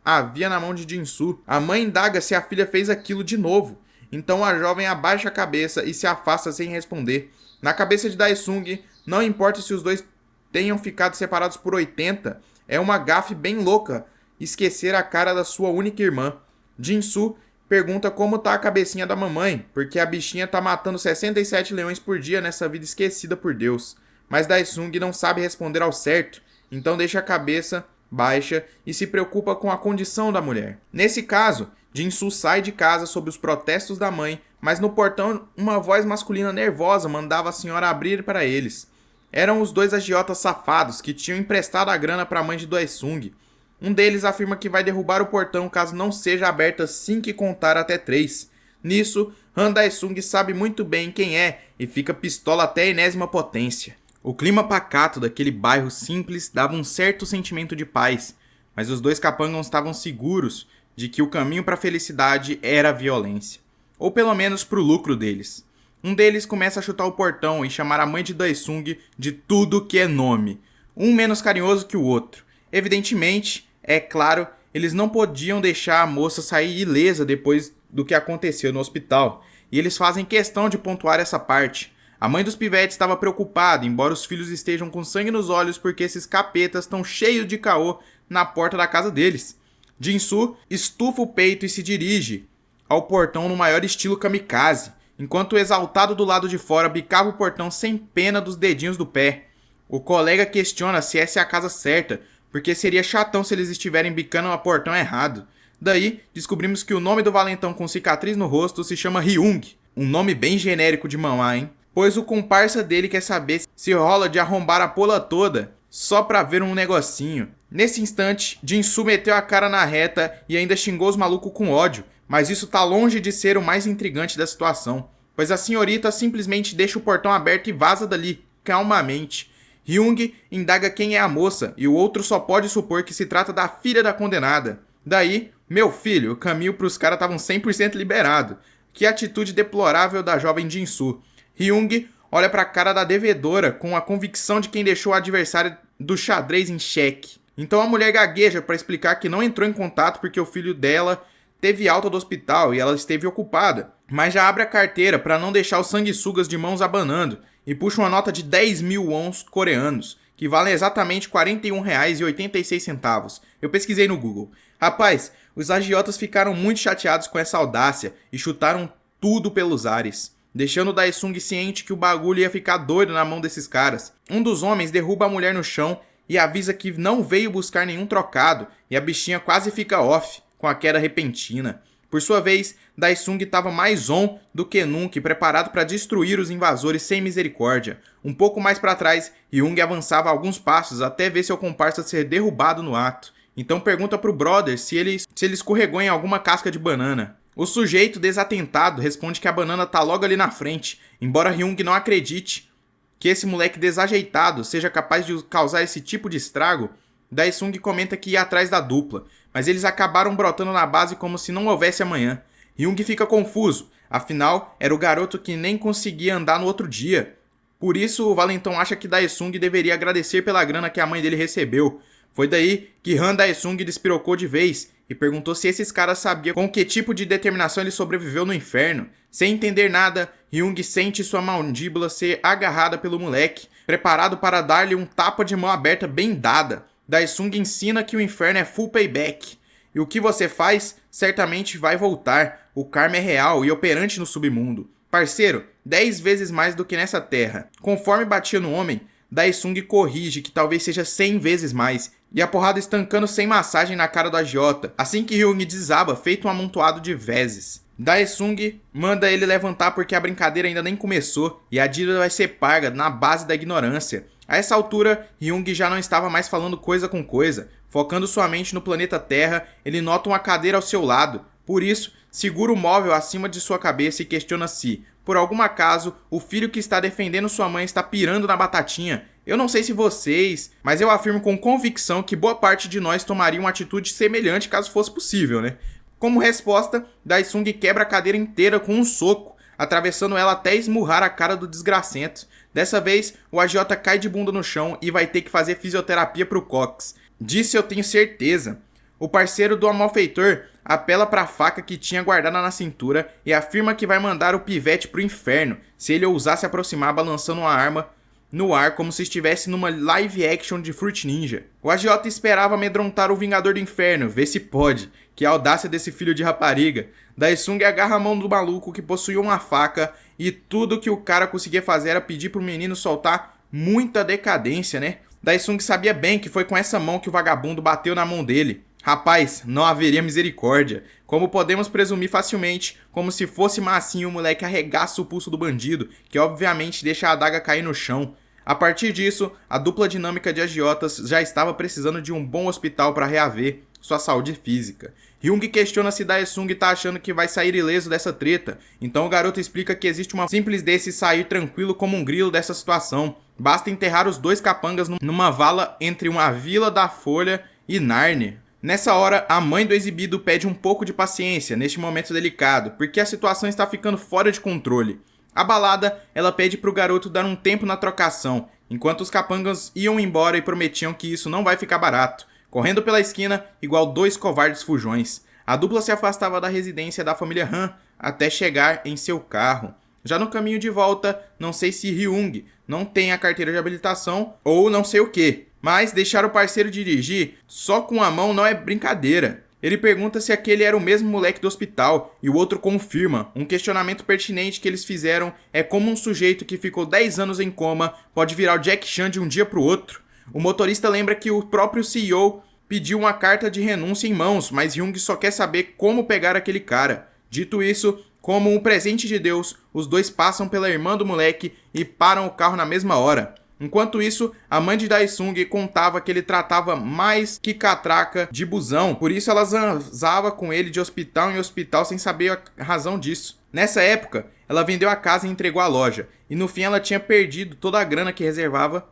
havia na mão de Jin-Soo. A mãe indaga se a filha fez aquilo de novo. Então a jovem abaixa a cabeça e se afasta sem responder. Na cabeça de Daesung, não importa se os dois tenham ficado separados por 80, é uma gafe bem louca esquecer a cara da sua única irmã. Jin-Soo pergunta como tá a cabecinha da mamãe, porque a bichinha tá matando 67 leões por dia nessa vida esquecida por Deus. Mas Daesung não sabe responder ao certo, então deixa a cabeça baixa e se preocupa com a condição da mulher. Nesse caso, Jin-Soo sai de casa sob os protestos da mãe, mas no portão uma voz masculina nervosa mandava a senhora abrir para eles. Eram os dois agiotas safados que tinham emprestado a grana para a mãe de Daesung. Um deles afirma que vai derrubar o portão caso não seja aberto assim que contar até 3. Nisso, Han Daesung sabe muito bem quem é e fica pistola até a enésima potência. O clima pacato daquele bairro simples dava um certo sentimento de paz, mas os dois capangas estavam seguros de que o caminho para a felicidade era a violência, ou pelo menos para o lucro deles. Um deles começa a chutar o portão e chamar a mãe de Daesung de tudo que é nome, um menos carinhoso que o outro. Evidentemente, é claro, eles não podiam deixar a moça sair ilesa depois do que aconteceu no hospital, e eles fazem questão de pontuar essa parte. A mãe dos pivetes estava preocupada, embora os filhos estejam com sangue nos olhos porque esses capetas estão cheios de caô na porta da casa deles. Jin-Soo estufa o peito e se dirige ao portão no maior estilo kamikaze, enquanto o exaltado do lado de fora bicava o portão sem pena dos dedinhos do pé. O colega questiona se essa é a casa certa, porque seria chatão se eles estiverem bicando o portão errado. Daí, descobrimos que o nome do valentão com cicatriz no rosto se chama Hyung, um nome bem genérico de mamá, hein? Pois o comparsa dele quer saber se rola de arrombar a pola toda, só pra ver um negocinho. Nesse instante, Jin-Soo meteu a cara na reta e ainda xingou os malucos com ódio, mas isso tá longe de ser o mais intrigante da situação, pois a senhorita simplesmente deixa o portão aberto e vaza dali, calmamente. Hyung indaga quem é a moça e o outro só pode supor que se trata da filha da condenada. Daí, meu filho, o caminho pros caras estavam 100% liberado. Que atitude deplorável da jovem Jin-Soo. Hyung olha pra cara da devedora com a convicção de quem deixou o adversário do xadrez em xeque. Então a mulher gagueja para explicar que não entrou em contato porque o filho dela teve alta do hospital e ela esteve ocupada. Mas já abre a carteira para não deixar os sanguessugas de mãos abanando e puxa uma nota de 10.000 wons coreanos, que valem exatamente R$ 41,86. Eu pesquisei no Google. Rapaz, os agiotas ficaram muito chateados com essa audácia e chutaram tudo pelos ares, deixando Daesung ciente que o bagulho ia ficar doido na mão desses caras. Um dos homens derruba a mulher no chão e avisa que não veio buscar nenhum trocado, e a bichinha quase fica off com a queda repentina. Por sua vez, Daesung estava mais on do que nunca e preparado para destruir os invasores sem misericórdia. Um pouco mais para trás, Hyung avançava alguns passos até ver seu comparsa ser derrubado no ato. Então pergunta pro brother se ele escorregou em alguma casca de banana. O sujeito desatentado responde que a banana tá logo ali na frente, embora Hyung não acredite que esse moleque desajeitado seja capaz de causar esse tipo de estrago. Daesung comenta que ia atrás da dupla, mas eles acabaram brotando na base como se não houvesse amanhã. Hyung fica confuso, afinal era o garoto que nem conseguia andar no outro dia. Por isso o valentão acha que Daesung deveria agradecer pela grana que a mãe dele recebeu. Foi daí que Han Daesung despirocou de vez e perguntou se esses caras sabiam com que tipo de determinação ele sobreviveu no inferno. Sem entender nada, Hyung sente sua mandíbula ser agarrada pelo moleque, preparado para dar-lhe um tapa de mão aberta bem dada. Daesung ensina que o inferno é full payback, e o que você faz certamente vai voltar. O karma é real e operante no submundo. Parceiro, 10 vezes mais do que nessa terra. Conforme batia no homem, Daesung corrige que talvez seja 100 vezes mais, e a porrada estancando sem massagem na cara do agiota, assim que Hyung desaba feito um amontoado de vezes. Daesung manda ele levantar porque a brincadeira ainda nem começou e a dívida vai ser paga na base da ignorância. A essa altura, Hyung já não estava mais falando coisa com coisa. Focando sua mente no planeta Terra, ele nota uma cadeira ao seu lado. Por isso, segura o móvel acima de sua cabeça e questiona se, por algum acaso, o filho que está defendendo sua mãe está pirando na batatinha. Eu não sei se vocês, mas eu afirmo com convicção que boa parte de nós tomaria uma atitude semelhante caso fosse possível, né? Como resposta, Daesung quebra a cadeira inteira com um soco, atravessando ela até esmurrar a cara do desgracento. Dessa vez, o agiota cai de bunda no chão e vai ter que fazer fisioterapia pro Cox. Disso eu tenho certeza. O parceiro do malfeitor apela pra faca que tinha guardada na cintura e afirma que vai mandar o pivete pro inferno se ele ousar se aproximar balançando uma arma no ar como se estivesse numa live action de Fruit Ninja. O agiota esperava amedrontar o Vingador do Inferno, vê se pode, que audácia desse filho de rapariga. Daesung agarra a mão do maluco que possuía uma faca e tudo que o cara conseguia fazer era pedir pro menino soltar muita decadência, né? Daesung sabia bem que foi com essa mão que o vagabundo bateu na mão dele. Rapaz, não haveria misericórdia. Como podemos presumir facilmente, como se fosse massinho, o moleque arregaça o pulso do bandido, que obviamente deixa a adaga cair no chão. A partir disso, a dupla dinâmica de agiotas já estava precisando de um bom hospital para reaver sua saúde física. Hyung questiona se Daesung tá achando que vai sair ileso dessa treta, então o garoto explica que existe uma simples desse sair tranquilo como um grilo dessa situação. Basta enterrar os dois capangas numa vala entre uma Vila da Folha e Nárnia. Nessa hora, a mãe do exibido pede um pouco de paciência neste momento delicado, porque a situação está ficando fora de controle. Abalada, ela pede pro garoto dar um tempo na trocação, enquanto os capangas iam embora e prometiam que isso não vai ficar barato, correndo pela esquina igual dois covardes fujões. A dupla se afastava da residência da família Han até chegar em seu carro. Já no caminho de volta, não sei se Hyung não tem a carteira de habilitação ou não sei o que, mas deixar o parceiro dirigir só com a mão não é brincadeira. Ele pergunta se aquele era o mesmo moleque do hospital e o outro confirma. Um questionamento pertinente que eles fizeram é como um sujeito que ficou 10 anos em coma pode virar o Jack Chan de um dia pro outro. O motorista lembra que o próprio CEO pediu uma carta de renúncia em mãos, mas Hyung só quer saber como pegar aquele cara. Dito isso, como um presente de Deus, os dois passam pela irmã do moleque e param o carro na mesma hora. Enquanto isso, a mãe de Daesung contava que ele tratava mais que catraca de busão, por isso ela zanzava com ele de hospital em hospital sem saber a razão disso. Nessa época, ela vendeu a casa e entregou a loja, e no fim ela tinha perdido toda a grana que reservava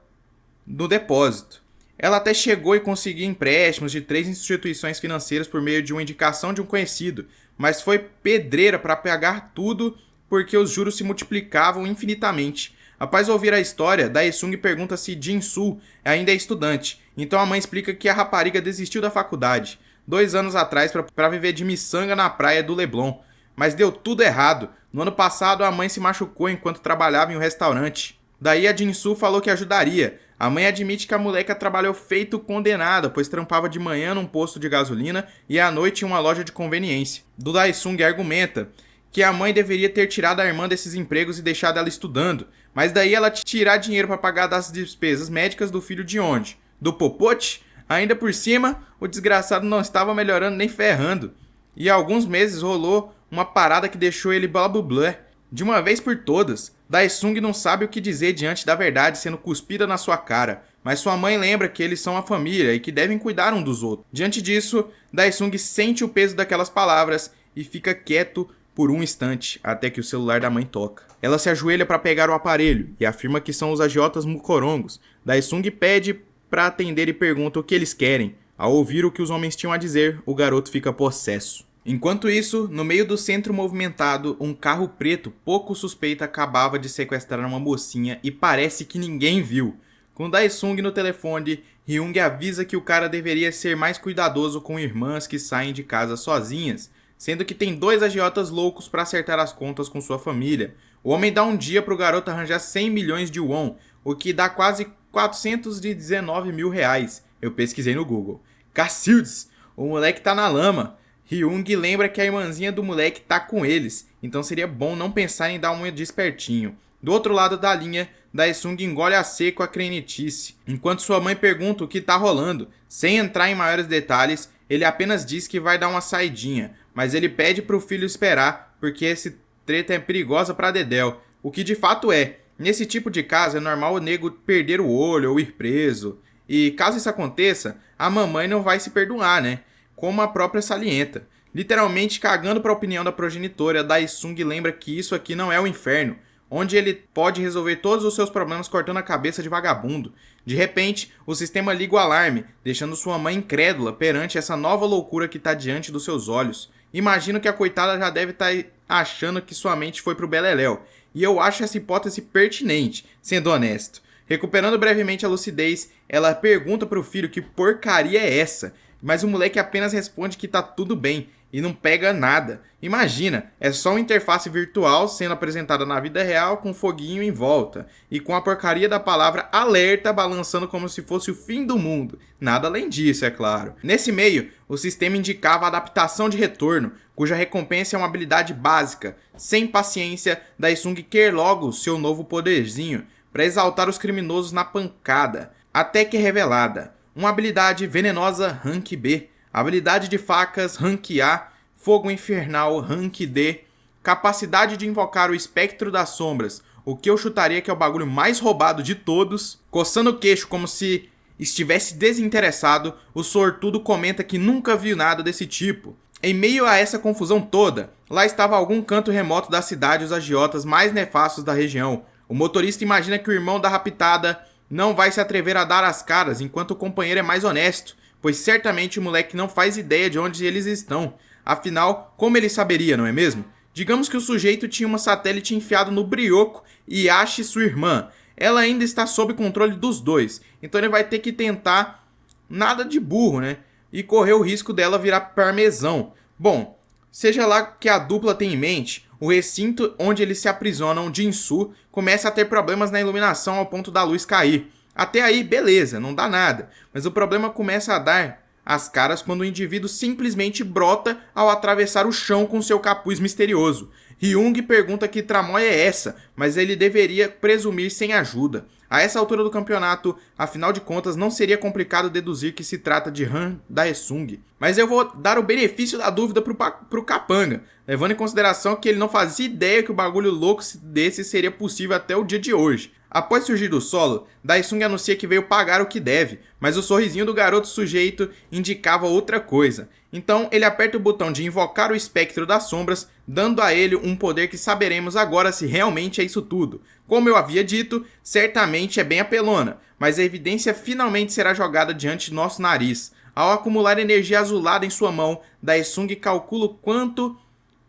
no depósito. Ela até chegou e conseguiu empréstimos de 3 instituições financeiras por meio de uma indicação de um conhecido, mas foi pedreira para pagar tudo porque os juros se multiplicavam infinitamente. Após ouvir a história, Daesung pergunta se Jin-Soo ainda é estudante, então a mãe explica que a rapariga desistiu da faculdade 2 anos atrás para viver de miçanga na praia do Leblon, mas deu tudo errado. No ano passado a mãe se machucou enquanto trabalhava em um restaurante. Daí a Jin-Soo falou que ajudaria. A mãe admite que a moleca trabalhou feito condenada, pois trampava de manhã num posto de gasolina e à noite em uma loja de conveniência. Do Daesung argumenta que a mãe deveria ter tirado a irmã desses empregos e deixado ela estudando, mas daí ela tirar dinheiro para pagar das despesas médicas do filho de onde? Do popote? Ainda por cima, o desgraçado não estava melhorando nem ferrando. E há alguns meses rolou uma parada que deixou ele blablabla. De uma vez por todas, Daesung não sabe o que dizer diante da verdade sendo cuspida na sua cara, mas sua mãe lembra que eles são a família e que devem cuidar um dos outros. Diante disso, Daesung sente o peso daquelas palavras e fica quieto por um instante, até que o celular da mãe toca. Ela se ajoelha para pegar o aparelho e afirma que são os agiotas mucorongos. Daesung pede para atender e pergunta o que eles querem. Ao ouvir o que os homens tinham a dizer, o garoto fica possesso. Enquanto isso, no meio do centro movimentado, um carro preto pouco suspeito acabava de sequestrar uma mocinha e parece que ninguém viu. Com Daesung no telefone, Hyung avisa que o cara deveria ser mais cuidadoso com irmãs que saem de casa sozinhas, sendo que tem 2 agiotas loucos para acertar as contas com sua família. O homem dá um dia pro garoto arranjar 100 milhões de won, o que dá quase 419 mil reais. Eu pesquisei no Google. Cacildes, o moleque tá na lama. Hyung lembra que a irmãzinha do moleque tá com eles, então seria bom não pensar em dar uma de espertinho. Do outro lado da linha, Daesung engole a seco a crenetice, enquanto sua mãe pergunta o que tá rolando. Sem entrar em maiores detalhes, ele apenas diz que vai dar uma saidinha, mas ele pede pro filho esperar, porque esse treta é perigosa pra Dedéu, o que de fato é. Nesse tipo de caso é normal o nego perder o olho ou ir preso, e caso isso aconteça, a mamãe não vai se perdoar, né? Como a própria salienta. Literalmente cagando para a opinião da progenitora, Daesung lembra que isso aqui não é o inferno, onde ele pode resolver todos os seus problemas cortando a cabeça de vagabundo. De repente, o sistema liga o alarme, deixando sua mãe incrédula perante essa nova loucura que está diante dos seus olhos. Imagino que a coitada já deve estar achando que sua mente foi pro beleléu, e eu acho essa hipótese pertinente, sendo honesto. Recuperando brevemente a lucidez, ela pergunta pro filho que porcaria é essa, mas o moleque apenas responde que tá tudo bem e não pega nada. Imagina, é só uma interface virtual sendo apresentada na vida real com um foguinho em volta e com a porcaria da palavra alerta balançando como se fosse o fim do mundo. Nada além disso, é claro. Nesse meio, o sistema indicava a adaptação de retorno, cuja recompensa é uma habilidade básica. Sem paciência, Daesung quer logo seu novo poderzinho para exaltar os criminosos na pancada, até que é revelada uma habilidade venenosa Rank B, habilidade de facas Rank A, fogo infernal Rank D, capacidade de invocar o espectro das sombras, o que eu chutaria que é o bagulho mais roubado de todos. Coçando o queixo como se estivesse desinteressado, o sortudo comenta que nunca viu nada desse tipo. Em meio a essa confusão toda, lá estava algum canto remoto da cidade os agiotas mais nefastos da região. O motorista imagina que o irmão da raptada não vai se atrever a dar as caras enquanto o companheiro é mais honesto, pois certamente o moleque não faz ideia de onde eles estão. Afinal, como ele saberia, não é mesmo? Digamos que o sujeito tinha uma satélite enfiado no brioco e ache sua irmã. Ela ainda está sob controle dos dois, então ele vai ter que tentar nada de burro, né? E correr o risco dela virar parmesão. Bom, seja lá o que a dupla tem em mente, o recinto onde eles se aprisionam, Jinsu, começa a ter problemas na iluminação ao ponto da luz cair. Até aí, beleza, não dá nada. Mas o problema começa a dar as caras quando o indivíduo simplesmente brota ao atravessar o chão com seu capuz misterioso. Hyung pergunta que tramóia é essa, mas ele deveria presumir sem ajuda. A essa altura do campeonato, afinal de contas, não seria complicado deduzir que se trata de Han Daesung. Mas eu vou dar o benefício da dúvida pro Capanga, levando em consideração que ele não fazia ideia que o bagulho louco desse seria possível até o dia de hoje. Após surgir do solo, Daesung anuncia que veio pagar o que deve, mas o sorrisinho do garoto sujeito indicava outra coisa. Então ele aperta o botão de invocar o espectro das sombras, dando a ele um poder que saberemos agora se realmente é isso tudo. Como eu havia dito, certamente é bem apelona, mas a evidência finalmente será jogada diante de nosso nariz. Ao acumular energia azulada em sua mão, Daesung calcula o quanto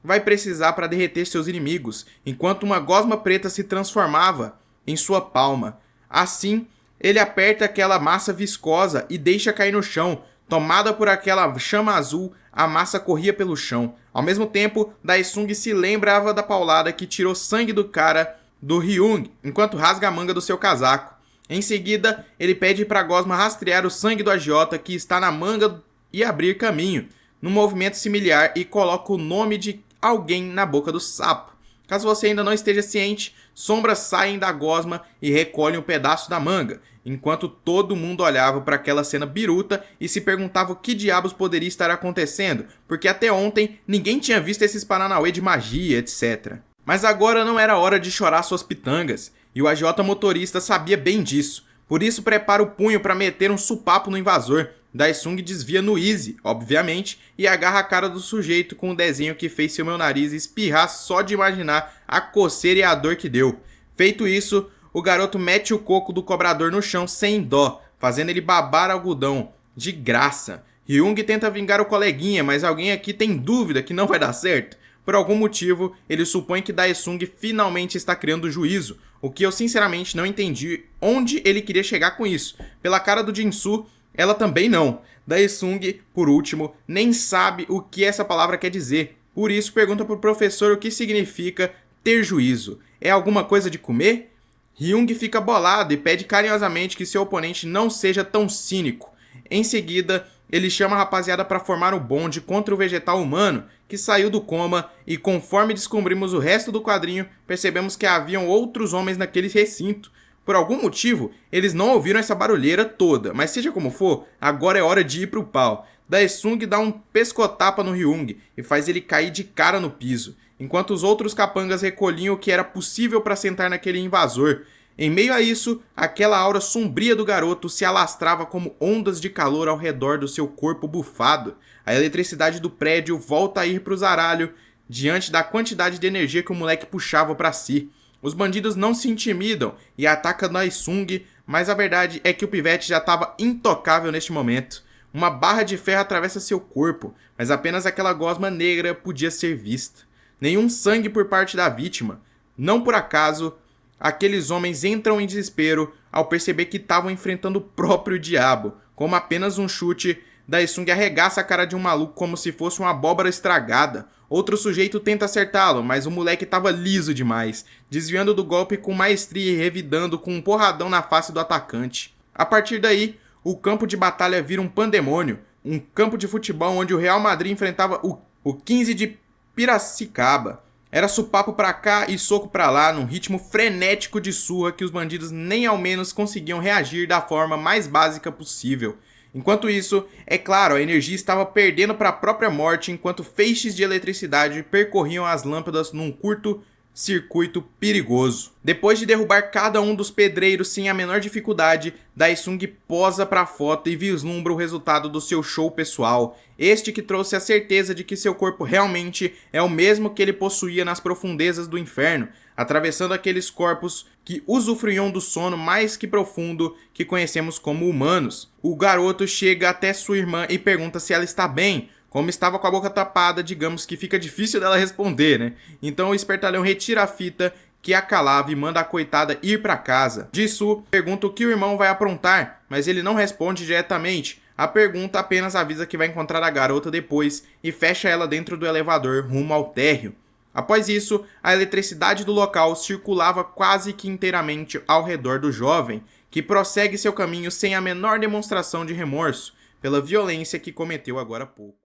vai precisar para derreter seus inimigos, enquanto uma gosma preta se transformava em sua palma. Assim, ele aperta aquela massa viscosa e deixa cair no chão. Tomada por aquela chama azul, a massa corria pelo chão. Ao mesmo tempo, Daesung se lembrava da paulada que tirou sangue do cara do Hyung, enquanto rasga a manga do seu casaco. Em seguida, ele pede para Gosma rastrear o sangue do agiota que está na manga e abrir caminho, num movimento similar, e coloca o nome de alguém na boca do sapo. Caso você ainda não esteja ciente, sombras saem da gosma e recolhem um pedaço da manga, enquanto todo mundo olhava para aquela cena biruta e se perguntava o que diabos poderia estar acontecendo, porque até ontem ninguém tinha visto esses paranauê de magia, etc. Mas agora não era hora de chorar suas pitangas, e o agiota motorista sabia bem disso, por isso prepara o punho para meter um supapo no invasor. Daesung desvia no easy, obviamente, e agarra a cara do sujeito com o desenho que fez seu meu nariz espirrar só de imaginar a coceira e a dor que deu. Feito isso, o garoto mete o coco do cobrador no chão sem dó, fazendo ele babar algodão. De graça. Hyung tenta vingar o coleguinha, mas alguém aqui tem dúvida que não vai dar certo. Por algum motivo, ele supõe que Daesung finalmente está criando juízo, o que eu sinceramente não entendi onde ele queria chegar com isso. Pela cara do Jinsu, ela também não. Daesung, por último, nem sabe o que essa palavra quer dizer. Por isso pergunta pro professor o que significa ter juízo. É alguma coisa de comer? Hyung fica bolado e pede carinhosamente que seu oponente não seja tão cínico. Em seguida, ele chama a rapaziada para formar o bonde contra o vegetal humano que saiu do coma, e conforme descobrimos o resto do quadrinho, percebemos que haviam outros homens naquele recinto. Por algum motivo, eles não ouviram essa barulheira toda, mas seja como for, agora é hora de ir pro pau. Daesung dá um pescotapa no Hyung e faz ele cair de cara no piso, enquanto os outros capangas recolhiam o que era possível para sentar naquele invasor. Em meio a isso, aquela aura sombria do garoto se alastrava como ondas de calor ao redor do seu corpo bufado. A eletricidade do prédio volta a ir pro zaralho diante da quantidade de energia que o moleque puxava para si. Os bandidos não se intimidam e atacam Naisung, mas a verdade é que o pivete já estava intocável neste momento. Uma barra de ferro atravessa seu corpo, mas apenas aquela gosma negra podia ser vista. Nenhum sangue por parte da vítima. Não por acaso, aqueles homens entram em desespero ao perceber que estavam enfrentando o próprio diabo. Como apenas um chute, Daesung arregaça a cara de um maluco como se fosse uma abóbora estragada. Outro sujeito tenta acertá-lo, mas o moleque estava liso demais, desviando do golpe com maestria e revidando com um porradão na face do atacante. A partir daí, o campo de batalha vira um pandemônio, um campo de futebol onde o Real Madrid enfrentava o 15 de Piracicaba. Era supapo pra cá e soco pra lá, num ritmo frenético de surra que os bandidos nem ao menos conseguiam reagir da forma mais básica possível. Enquanto isso, é claro, a energia estava perdendo para a própria morte enquanto feixes de eletricidade percorriam as lâmpadas num curto circuito perigoso. Depois de derrubar cada um dos pedreiros sem a menor dificuldade, Daesung posa para a foto e vislumbra o resultado do seu show pessoal, este que trouxe a certeza de que seu corpo realmente é o mesmo que ele possuía nas profundezas do inferno, atravessando aqueles corpos que usufruíam do sono mais que profundo que conhecemos como humanos. O garoto chega até sua irmã e pergunta se ela está bem. Como estava com a boca tapada, digamos que fica difícil dela responder, né? Então o espertalhão retira a fita que a calava e manda a coitada ir para casa. Jisoo pergunta o que o irmão vai aprontar, mas ele não responde diretamente. A pergunta apenas avisa que vai encontrar a garota depois e fecha ela dentro do elevador rumo ao térreo. Após isso, a eletricidade do local circulava quase que inteiramente ao redor do jovem, que prossegue seu caminho sem a menor demonstração de remorso pela violência que cometeu agora há pouco.